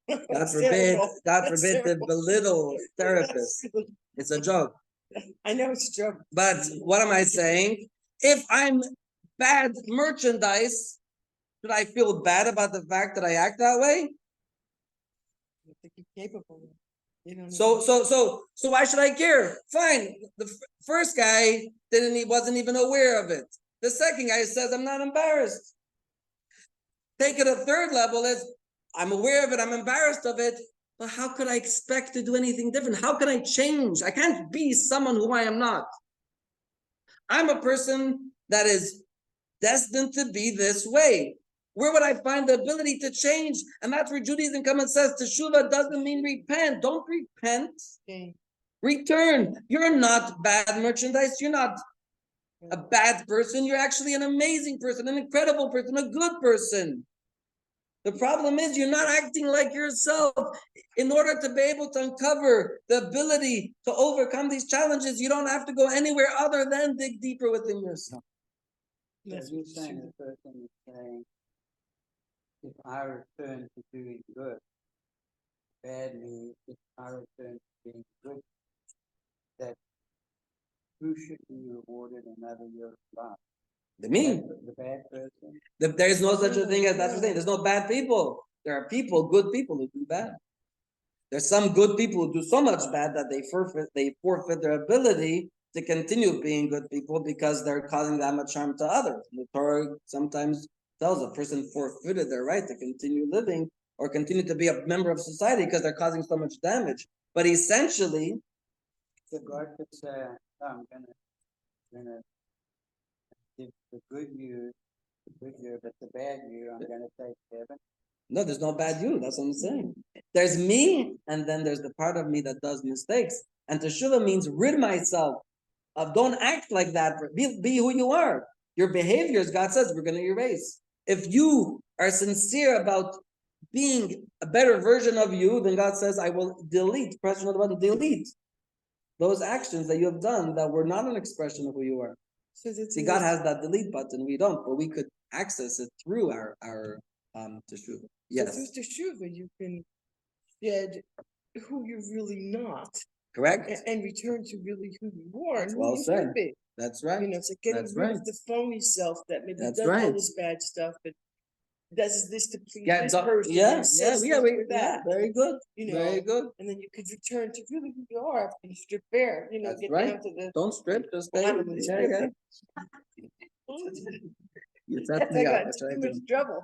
God forbid to belittle therapists. It's a joke. I know it's a joke. But what am I saying? If I'm bad merchandise, should I feel bad about the fact that I act that way? I think you're capable. You know. So why should I care? Fine. The first guy wasn't even aware of it. The second guy says, "I'm not embarrassed." Take it a third level is, I'm aware of it, I'm embarrassed of it, but how could I expect to do anything different? How can I change? I can't be someone who I am not. I'm a person that is destined to be this way. Where would I find the ability to change? And that's where Judaism comes and says, Teshuvah doesn't mean repent. Don't repent. Okay. Return. You're not bad merchandise. You're not a bad person. You're actually an amazing person, an incredible person, a good person. The problem is you're not acting like yourself. In order to be able to uncover the ability to overcome these challenges, you don't have to go anywhere other than dig deeper within yourself. As you're saying, the person is saying, if I return to doing good, badly, if I return to being good, that who should be rewarded another year of life? The me. The bad person? There is no such a thing as that's the thing. There's no bad people. There are people, good people who do bad. There's some good people who do so much bad that they forfeit their ability to continue being good people because they're causing that much harm to others. The Torah sometimes tells a person forfeited their right to continue living or continue to be a member of society because they're causing so much damage. But essentially, so God could say, oh, I'm gonna give the good you, but the bad you, I'm gonna take heaven. No, there's no bad you. That's what I'm saying. There's me, and then there's the part of me that does mistakes. And teshuvah means rid myself of, don't act like that. Be who you are. Your behaviors, God says, we're going to erase. If you are sincere about being a better version of you, then God says, I will delete, press another button, delete those actions that you have done that were not an expression of who you are. So See, God has that delete button. We don't, but we could access it through our teshuvah. Yes. So through teshuvah, you can shed who you're really not. Correct. And return to really who you are and who Well you said. should be. That's right. It's like getting rid of the phony self that maybe does all this bad stuff, but does this to please this person. Very good. Very good. And then you could return to really who you are after you strip bare. That's get right. down to the. Don't strip, just stay. You set me up. That's too much trouble.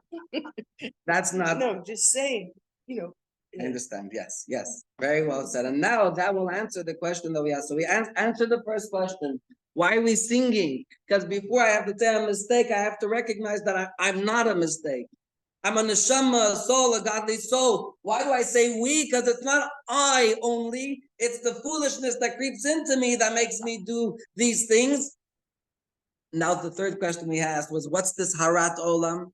That's not. No, just saying. I understand. Yes, yes. Very well said. And now that will answer the question that we asked. So we answered the first question. Why are we singing? Because before I have to say a mistake, I have to recognize that I'm not a mistake. I'm a neshama, a soul, a godly soul. Why do I say we? Because it's not I only. It's the foolishness that creeps into me that makes me do these things. Now the third question we asked was, what's this harat olam?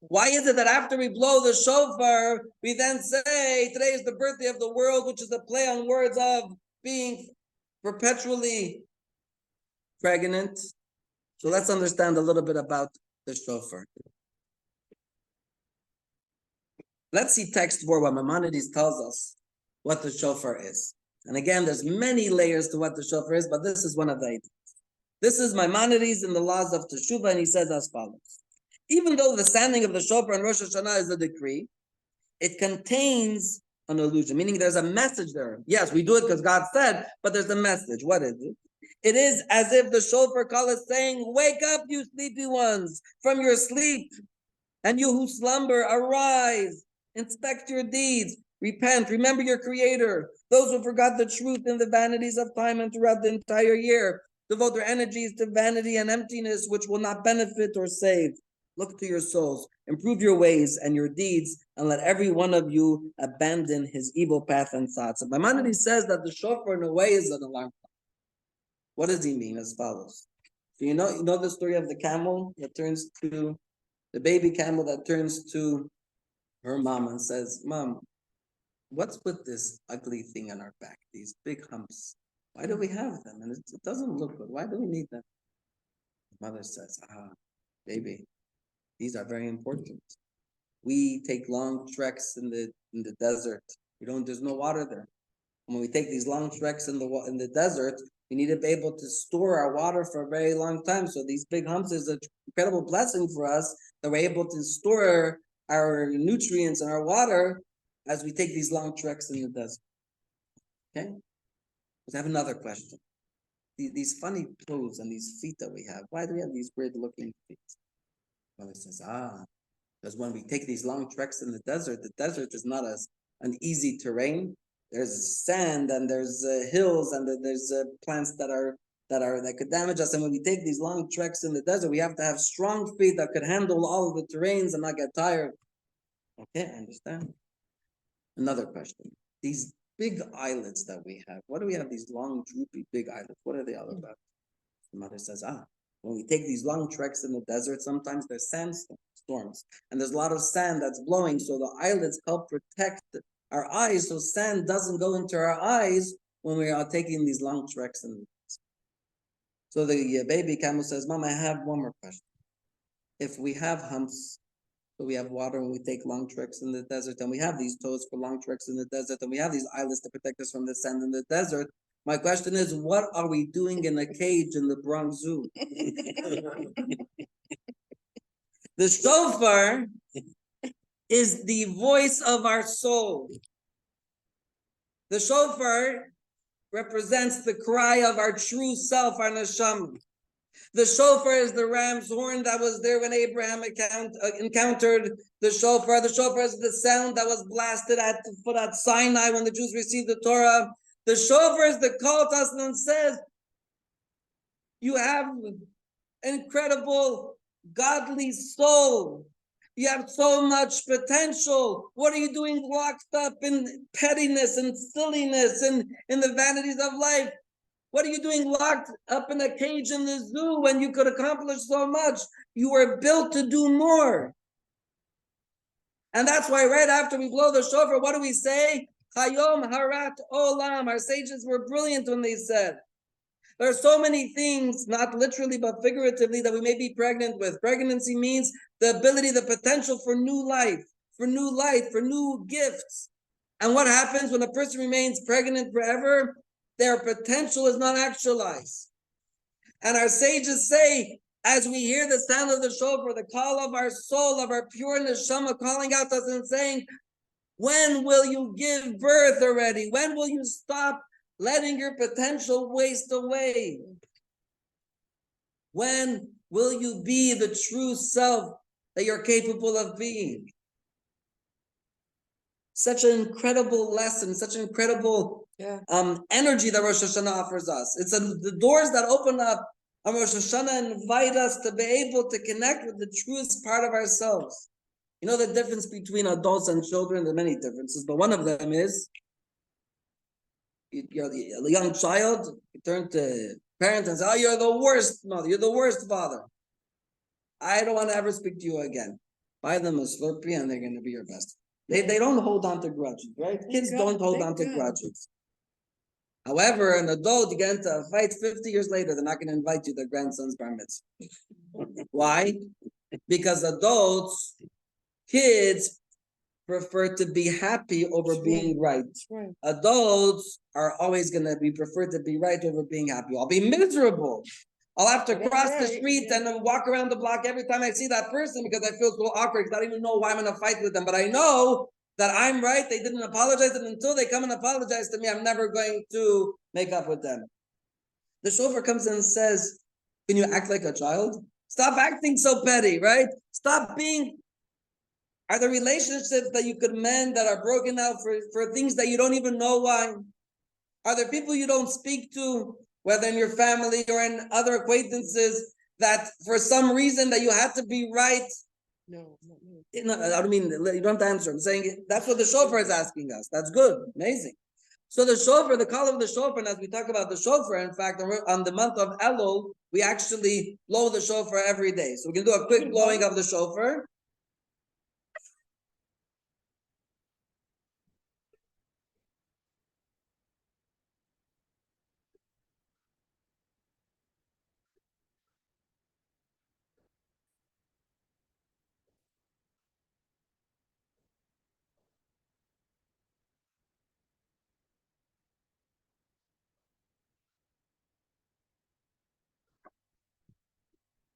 Why is it that after we blow the shofar, we then say, today is the birthday of the world, which is a play on words of being perpetually pregnant? So let's understand a little bit about the shofar. Let's see text 4 where Maimonides tells us what the shofar is. And again, there's many layers to what the shofar is, but this is one of the ideas. This is Maimonides in the laws of Teshuvah, and he says as follows. Even though the sounding of the shofar on Rosh Hashanah is a decree, it contains an illusion, meaning there's a message there. Yes, we do it because God said, but there's a message. What is it? It is as if the shofar call is saying, wake up, you sleepy ones, from your sleep, and you who slumber, arise, inspect your deeds, repent, remember your Creator. Those who forgot the truth in the vanities of time and throughout the entire year, devote their energies to vanity and emptiness, which will not benefit or save. Look to your souls, improve your ways and your deeds, and let every one of you abandon his evil path and thoughts. And Maimonides says that the shofar, in a way, is an alarm clock. What does he mean? As follows. So you know the story of the camel that turns to the baby camel that turns to her mom and says, "Mom, what's with this ugly thing on our back? These big humps. Why do we have them? And it doesn't look good. Why do we need them?" The mother says, baby, these are very important. We take long treks in the desert. There's no water there. When we take these long treks in the desert, we need to be able to store our water for a very long time. So these big humps is an incredible blessing for us that we're able to store our nutrients and our water as we take these long treks in the desert. Okay? Let's have another question. These funny toes and these feet that we have, why do we have these weird-looking feet? Well, it says, because when we take these long treks in the desert is not an easy terrain. There's sand and there's hills and there's plants that could damage us. And when we take these long treks in the desert, we have to have strong feet that could handle all of the terrains and not get tired. Okay, I understand. Another question. These big eyelids that we have, what do we have these long, droopy, big eyelids? What are they all about? The mother says, when we take these long treks in the desert, sometimes there's sandstorms, and there's a lot of sand that's blowing, so the eyelids help protect our eyes, so sand doesn't go into our eyes when we are taking these long treks in the desert. So the baby camel says, "Mom, I have one more question. If we have humps, so we have water when we take long treks in the desert, and we have these toes for long treks in the desert, and we have these eyelids to protect us from the sand in the desert, my question is, what are we doing in a cage in the Bronx Zoo?" The shofar is the voice of our soul. The shofar represents the cry of our true self, our neshama. The shofar is the ram's horn that was there when Abraham encountered the shofar. The shofar is the sound that was blasted at the foot at Sinai when the Jews received the Torah. The shofar is the call to us and says, you have an incredible godly soul. You have so much potential. What are you doing locked up in pettiness and silliness and in the vanities of life? What are you doing locked up in a cage in the zoo when you could accomplish so much? You were built to do more. And that's why right after we blow the shofar, what do we say? Hayom harat olam. Our sages were brilliant when they said, there are so many things, not literally but figuratively, that we may be pregnant with. Pregnancy means the ability, the potential for new life, for new gifts. And what happens when a person remains pregnant forever? Their potential is not actualized. And our sages say, as we hear the sound of the shofar, the call of our soul, of our pure neshama calling out to us and saying, when will you give birth already? When will you stop letting your potential waste away? When will you be the true self that you're capable of being? Such an incredible lesson, such an incredible energy that Rosh Hashanah offers us. It's the doors that open up on Rosh Hashanah invite us to be able to connect with the truest part of ourselves. You know the difference between adults and children? There are many differences, but one of them is you're a young child, you turn to parents and say, "Oh, you're the worst mother, you're the worst father. I don't want to ever speak to you again." Buy them a Slurpee and they're going to be your best. They don't hold on to grudges, right? Kids don't hold on to grudges. However, an adult, you get into a fight 50 years later, they're not going to invite you to their grandson's bar mitzvah. Why? Because kids prefer to be happy over being right. Adults are always going to be prefer to be right over being happy. I'll be miserable. I'll have to cross the street and walk around the block every time I see that person because I feel so awkward because I don't even know why I'm in a fight with them. But I know that I'm right. They didn't apologize. And until they come and apologize to me, I'm never going to make up with them. The shofar comes in and says, can you act like a child? Stop acting so petty, right? Stop being Are there relationships that you could mend that are broken out for things that you don't even know why? Are there people you don't speak to, whether in your family or in other acquaintances, that for some reason that you had to be right? No. I don't mean you don't have to answer. I'm saying that's what the shofar is asking us. That's good, amazing. So the shofar, the call of the shofar, and as we talk about the shofar, in fact, on the month of Elul, we actually blow the shofar every day. So we can do a quick blowing of the shofar.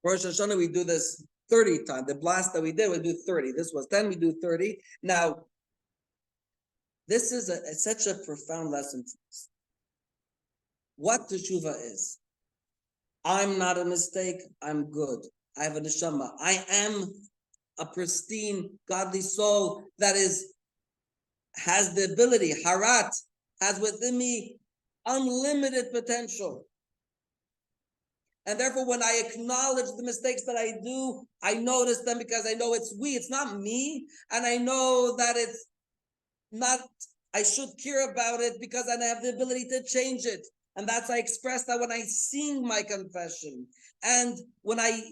Rosh Hashanah, we do this 30 times. The blast that we did, we do 30. This was 10, we do 30. Now, this is such a profound lesson for us. What teshuva is. I'm not a mistake. I'm good. I have a neshama. I am a pristine, godly soul that has the ability, harat, has within me unlimited potential. And therefore, when I acknowledge the mistakes that I do, I notice them because I know it's not me. And I know that it's not, I should care about it because I have the ability to change it. And I express that when I sing my confession. And when I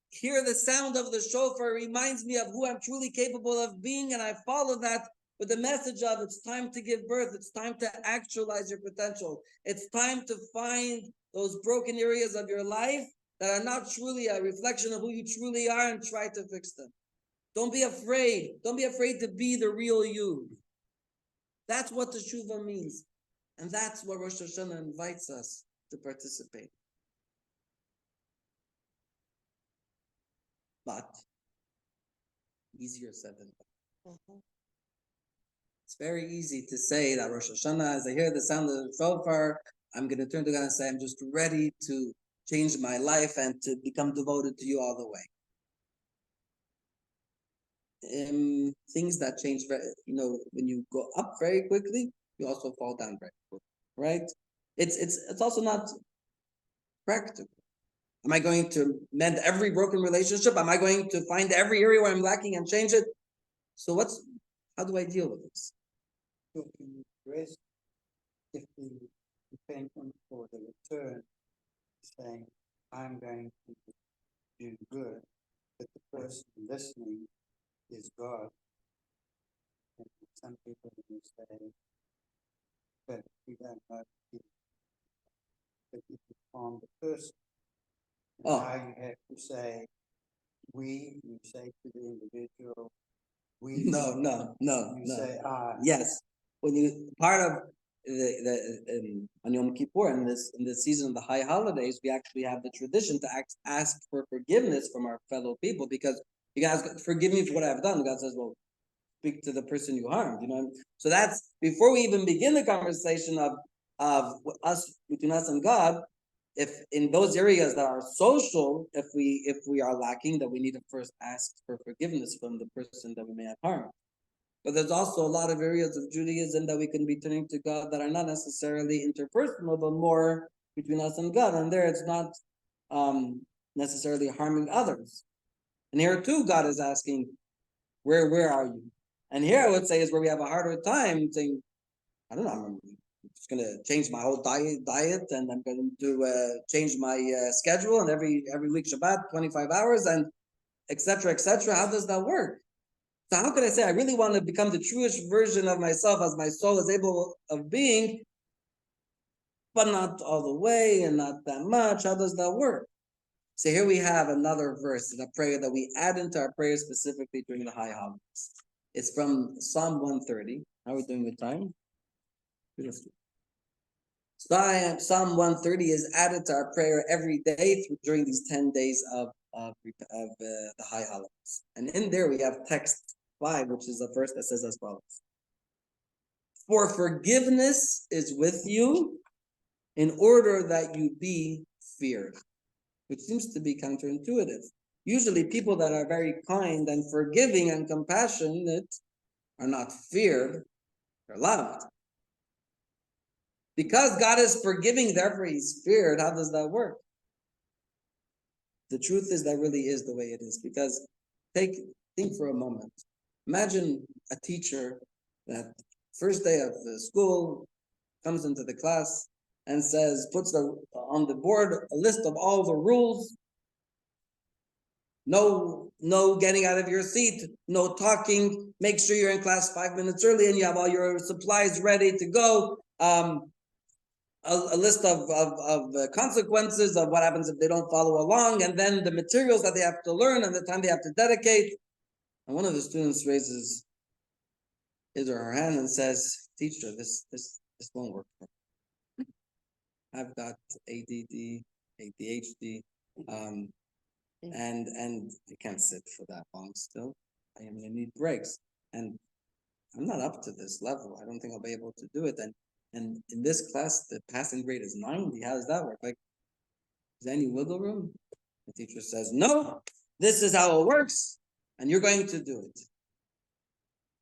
hear the sound of the shofar, it reminds me of who I'm truly capable of being. And I follow that with the message of it's time to give birth. It's time to actualize your potential. It's time to find those broken areas of your life that are not truly a reflection of who you truly are and try to fix them. Don't be afraid. Don't be afraid to be the real you. That's what the teshuva means. And that's what Rosh Hashanah invites us to participate. But easier said than done. It's very easy to say that Rosh Hashanah, as I hear the sound of the shofar, I'm going to turn to God and say, I'm just ready to change my life and to become devoted to you all the way. Things that change, when you go up very quickly, you also fall down very quickly, right? It's also not practical. Am I going to mend every broken relationship? Am I going to find every area where I'm lacking and change it? So how do I deal with this? Rest if the repentance or the return is saying, I'm going to do good, but the person listening is God. And some people will say, but we don't know but if you harm the person. Now you have to say, you say to the individual, No. say, yes. When you part of on Yom Kippur in this season of the high holidays, we actually have the tradition to ask for forgiveness from our fellow people because you guys forgive me for what I've done. God says, well, speak to the person you harmed. So that's before we even begin the conversation of us between us and God. If in those areas that are social, if we are lacking, that we need to first ask for forgiveness from the person that we may have harmed. But there's also a lot of areas of Judaism that we can be turning to God that are not necessarily interpersonal, but more between us and God. And there it's not necessarily harming others. And here too, God is asking, where are you? And here I would say is where we have a harder time saying, I don't know, I'm just going to change my whole diet and I'm going to change my schedule and every week Shabbat, 25 hours and etc. How does that work? So how could I say I really want to become the truest version of myself as my soul is able of being, but not all the way and not that much? How does that work? So here we have another verse in a prayer that we add into our prayer specifically during the high holidays. It's from Psalm 130. How are we doing with time? Psalm 130 is added to our prayer every day during these 10 days of the high holidays. And in there we have text 5, which is the verse that says as follows. For forgiveness is with you in order that you be feared. Which seems to be counterintuitive. Usually people that are very kind and forgiving and compassionate are not feared, they're loved. Because God is forgiving, therefore he's feared. How does that work? The truth is that really is the way it is. Because think for a moment. Imagine a teacher that first day of the school comes into the class and puts on the board a list of all the rules. No getting out of your seat, no talking, make sure you're in class 5 minutes early and you have all your supplies ready to go. A list of consequences of what happens if they don't follow along, and then the materials that they have to learn and the time they have to dedicate. And one of the students raises his or her hand and says, "Teacher, this won't work. I've got ADD, ADHD, and I can't sit for that long still. I am gonna need breaks, and I'm not up to this level. I don't think I'll be able to do it. And in this class, the passing grade is 90. How does that work? Like, is there any wiggle room?" The teacher says, "No, this is how it works, and you're going to do it."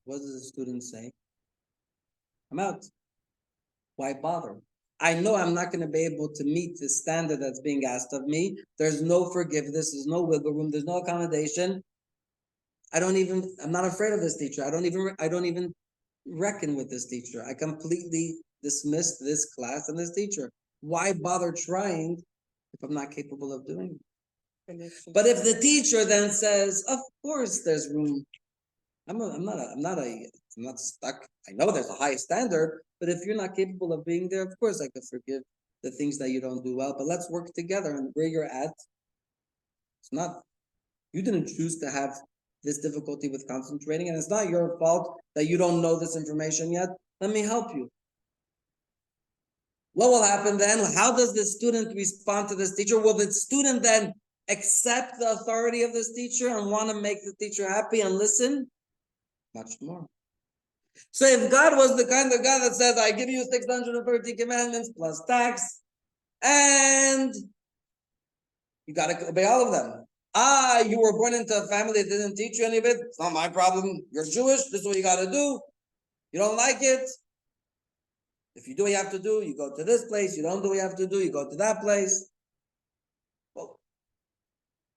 What does the student say? "I'm out. Why bother? I know I'm not going to be able to meet the standard that's being asked of me. There's no forgiveness. There's no wiggle room. There's no accommodation. I'm not afraid of this teacher. I don't even reckon with this teacher. I completely dismissed this class and this teacher. Why bother trying if I'm not capable of doing it?" But if the teacher then says, "Of course there's room. I'm not stuck. I know there's a high standard, but if you're not capable of being there, of course I could forgive the things that you don't do well. But let's work together, and where you're at, you didn't choose to have this difficulty with concentrating, and it's not your fault that you don't know this information yet. Let me help you." What will happen then? How does the student respond to this teacher? Will the student then accept the authority of this teacher and want to make the teacher happy and listen? Much more. So if God was the kind of God that says, "I give you 630 commandments plus tax, and you got to obey all of them. You were born into a family that didn't teach you any of it. It's not my problem. You're Jewish. This is what you got to do. You don't like it. If you do what you have to do, you go to this place. You don't do what you have to do, you go to that place."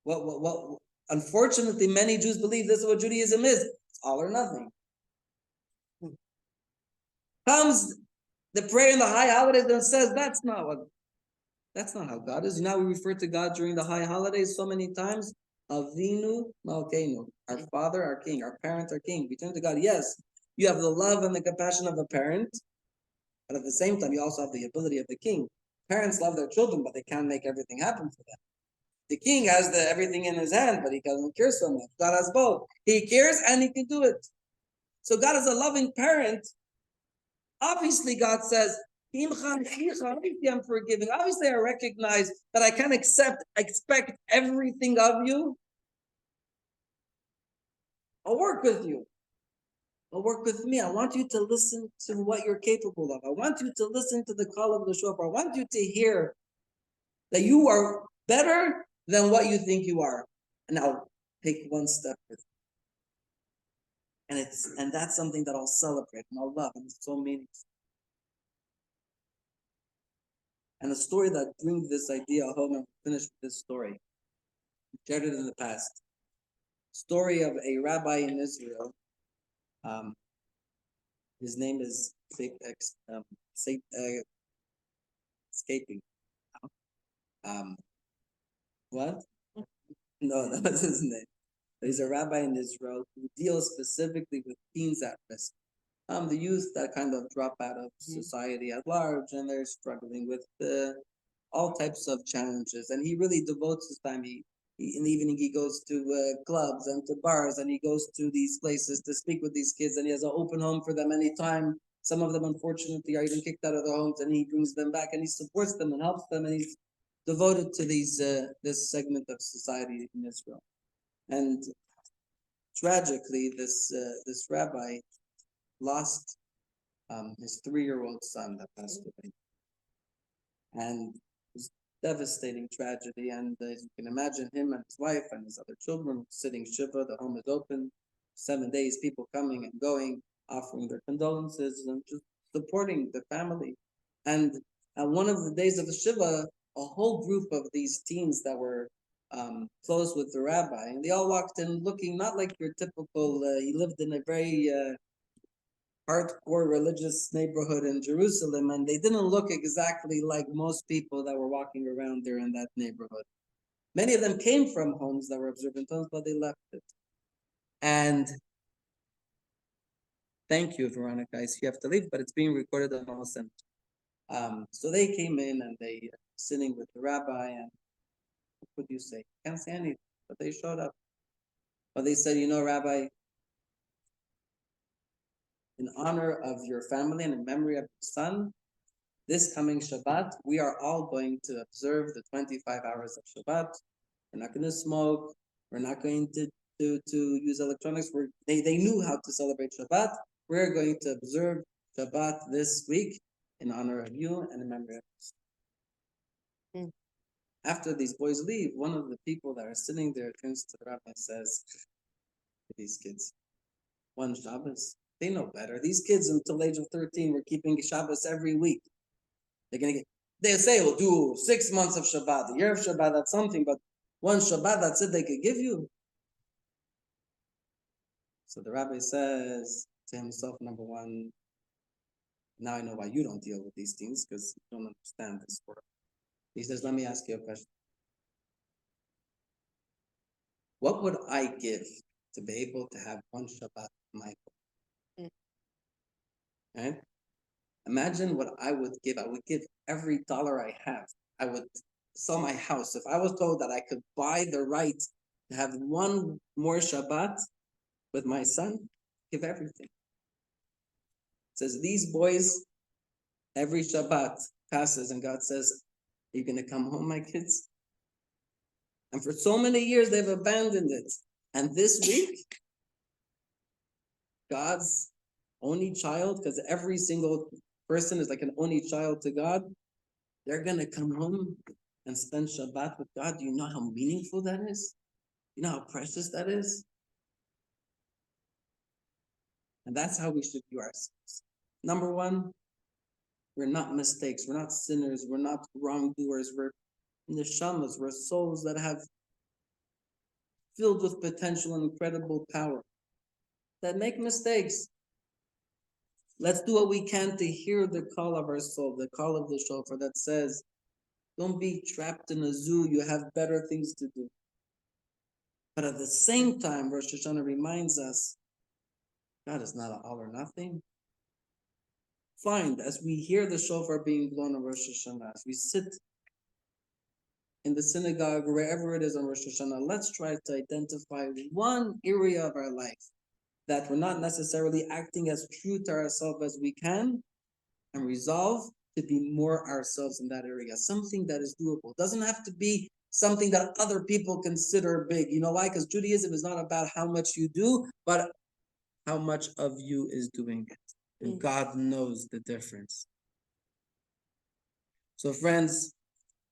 Well, unfortunately, many Jews believe this is what Judaism is. It's all or nothing. Comes the prayer in the high holidays and says, that's not how God is. Now we refer to God during the high holidays so many times. Avinu Malkeinu, our Father, our King, our parent, our King. We turn to God. Yes, you have the love and the compassion of a parent, but at the same time, you also have the ability of the King. Parents love their children, but they can't make everything happen for them. The king has everything in his hand, but he doesn't care so much. God has both. He cares and he can do it. So God is a loving parent. Obviously, God says, obviously I'm forgiving. Obviously, I recognize that I can't expect everything of you. I'll work with you. I'll work with me. I want you to listen to what you're capable of. I want you to listen to the call of the shofar. I want you to hear that you are better than what you think you are. And I'll take one step with you. And that's something that I'll celebrate and I'll love, and it's so meaningful. And a story that brings this idea home, and finish with this story. I shared it in the past. Story of a rabbi in Israel. His name is escaping. What? No, that was his name. He's a rabbi in Israel who deals specifically with teens at risk. The youth that kind of drop out of society at large, and they're struggling with all types of challenges. And he really devotes his time. In the evening, he goes to clubs and to bars, and he goes to these places to speak with these kids, and he has an open home for them anytime. Some of them, unfortunately, are even kicked out of their homes, and he brings them back, and he supports them and helps them, and he's devoted to this segment of society in Israel. And tragically, this rabbi lost his 3-year-old son that passed away, and devastating tragedy. And as you can imagine, him and his wife and his other children sitting Shiva, the home is open, 7 days, people coming and going, offering their condolences and just supporting the family. And on one of the days of the Shiva, a whole group of these teens that were close with the rabbi, and they all walked in looking not like your typical, he lived in a very hardcore religious neighborhood in Jerusalem, and they didn't look exactly like most people that were walking around there in that neighborhood. Many of them came from homes that were observant homes, but they left it. And thank you, Veronica. I see you have to leave, but it's being recorded on all center. So they came in and they sitting with the rabbi, and what would you say? Can't say anything, but they showed up. But they said, Rabbi, in honor of your family and in memory of your son, this coming Shabbat, we are all going to observe the 25 hours of Shabbat. We're not going to smoke. We're not going to use electronics. They knew how to celebrate Shabbat. We're going to observe Shabbat this week in honor of you and in memory of us. After these boys leave, one of the people that are sitting there turns to the rabbi and says to these kids, one Shabbos, they know better. These kids until the age of 13 were keeping Shabbos every week. They say, we'll do 6 months of Shabbat, a year of Shabbat, that's something, but one Shabbat, that's it they could give you. So the rabbi says to himself, number one, now I know why you don't deal with these things, because you don't understand this world. He says, let me ask you a question. What would I give to be able to have one Shabbat in my home? Right? Imagine what I would give. I would give every dollar I have. I would sell my house. If I was told that I could buy the right to have one more Shabbat with my son, give everything. It says these boys, every Shabbat passes and God says, are you going to come home, my kids? And for so many years, they've abandoned it. And this week, God's only child, because every single person is like an only child to God, they're going to come home and spend Shabbat with God. Do you know how meaningful that is? You know how precious that is? And that's how we should view ourselves. Number one, we're not mistakes. We're not sinners. We're not wrongdoers. We're neshamas. We're souls that have filled with potential and incredible power that make mistakes. Let's do what we can to hear the call of our soul, the call of the shofar that says, don't be trapped in a zoo. You have better things to do. But at the same time, Rosh Hashanah reminds us, God is not an all or nothing. Fine, as we hear the shofar being blown on Rosh Hashanah, as we sit in the synagogue, or wherever it is on Rosh Hashanah, let's try to identify one area of our life that we're not necessarily acting as true to ourselves as we can, and resolve to be more ourselves in that area. Something that is doable. Doesn't have to be something that other people consider big. You know why? Because Judaism is not about how much you do, but how much of you is doing it. And God knows the difference. So friends,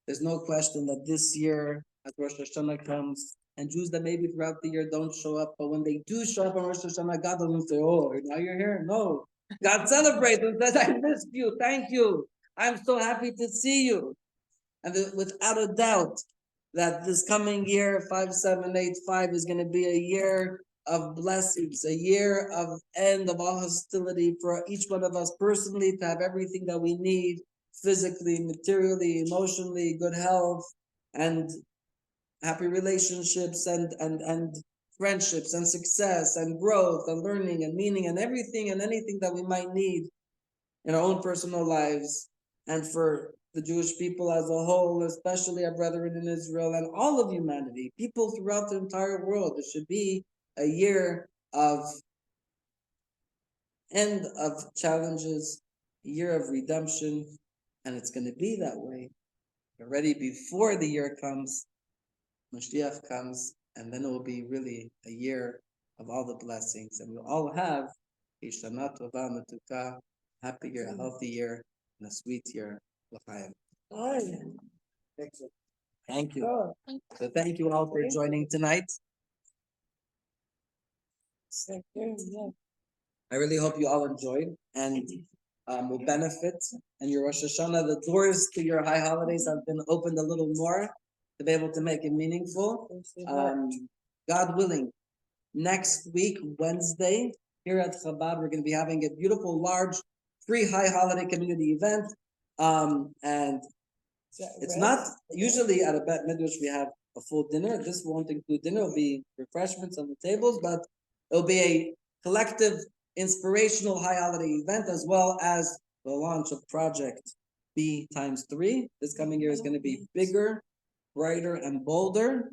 there's no question that this year, as Rosh Hashanah comes, and Jews that maybe throughout the year don't show up, but when they do show up on Rosh Hashanah, God doesn't say, oh, now you're here. No. God celebrates and says, I missed you. Thank you. I'm so happy to see you. And without a doubt, that this coming year, 5785, is going to be a year of blessings, a year of end of all hostility for each one of us personally, to have everything that we need physically, materially, emotionally, good health, and happy relationships, and friendships, and success, and growth, and learning, and meaning, and everything and anything that we might need in our own personal lives, and for the Jewish people as a whole, especially our brethren in Israel and all of humanity, people throughout the entire world. It should be a year of end of challenges, a year of redemption, and it's going to be that way already before the year comes, Mashiach comes, and then it will be really a year of all the blessings, and we'll all have a Shana Tova Metuka, happy year, a healthy year, and a sweet year. L'chaim. Excellent. Thank you. Oh, So thank you all for joining tonight. thank you, yeah. I really hope you all enjoyed and will benefit. And your Rosh Hashanah, the doors to your high holidays have been opened a little more to be able to make it meaningful. God willing, next week, Wednesday, here at Chabad, we're going to be having a beautiful, large, free high holiday community event. And it's not usually at a Bet Midrash we have a full dinner. This won't include dinner. It'll be refreshments on the tables, but it'll be a collective, inspirational high holiday event as well as the launch of Project B ×3. This coming year is going to be bigger, brighter, and bolder.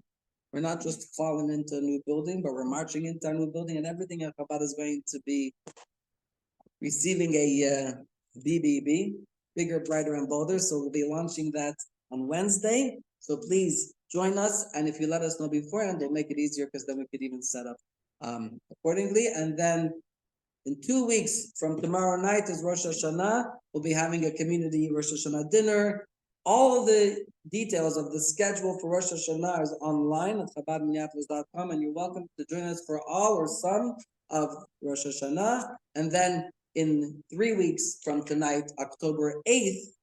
We're not just falling into a new building, but we're marching into a new building, and everything at Chabad is going to be receiving a BBB, bigger, brighter, and bolder. So we'll be launching that on Wednesday. So please join us, and if you let us know beforehand, it'll make it easier because then we could even set up accordingly. And then in 2 weeks from tomorrow night is Rosh Hashanah. We'll be having a community Rosh Hashanah dinner. All of the details of the schedule for Rosh Hashanah is online at chabadminneapolis.com, and you're welcome to join us for all or some of Rosh Hashanah. And then in 3 weeks from tonight, October 8th,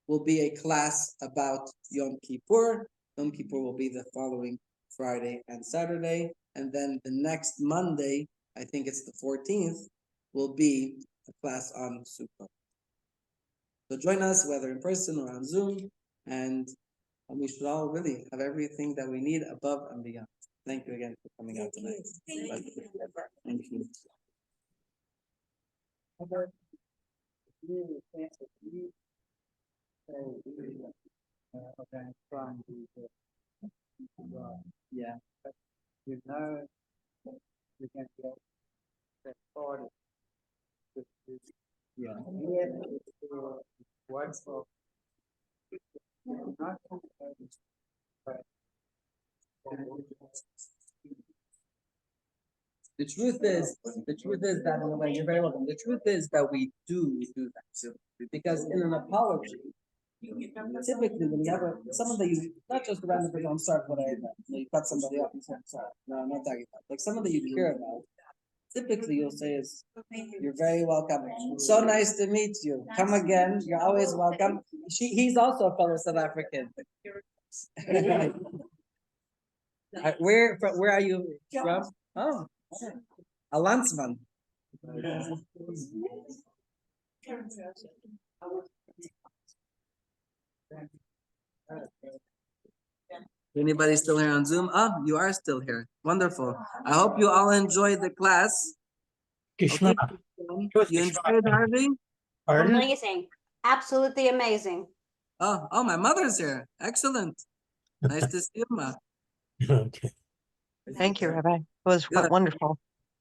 will be a class about Yom Kippur. Yom Kippur will be the following Friday and Saturday. And then the next Monday, I think it's the 14th, will be a class on Sukkot. So join us, whether in person or on Zoom, and we should all really have everything that we need above and beyond. Thank you again for coming out tonight. Thank you. Yeah, but you know, you're going to get that part of this. Yeah. What's for? Not but The truth is that in a way, you're very welcome. The truth is that we do that because in an apology, typically when you have someone that you not just a random person, I'm sorry for what I did. You cut somebody up, you say I'm sorry. No, I'm not talking about like someone that you care about. Typically, you'll say is, "You're very welcome. So nice to meet you. Come again. You're always welcome." He's also a fellow South African. Where are you from? Oh, a Landsman. Anybody still here on Zoom? Oh, you are still here. Wonderful. I hope you all enjoyed the class. Kishma. Okay. You enjoyed, Harvey? Pardon? Amazing. Absolutely amazing. Oh, my mother's here. Excellent. Nice to see you, Ma. Okay. Thank you, Rabbi. It was Good. wonderful.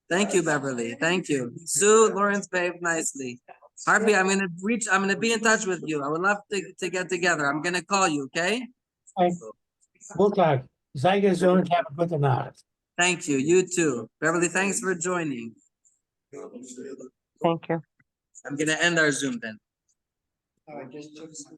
Thank you, Beverly. Thank you. Sue, Lawrence behaved nicely. Harvey, I'm gonna be in touch with you. I would love to get together. I'm gonna call you, okay? We'll talk. Zygazone, have a good night. Thank you. You too. Beverly, thanks for joining. Thank you. I'm gonna end our Zoom then. I just took some.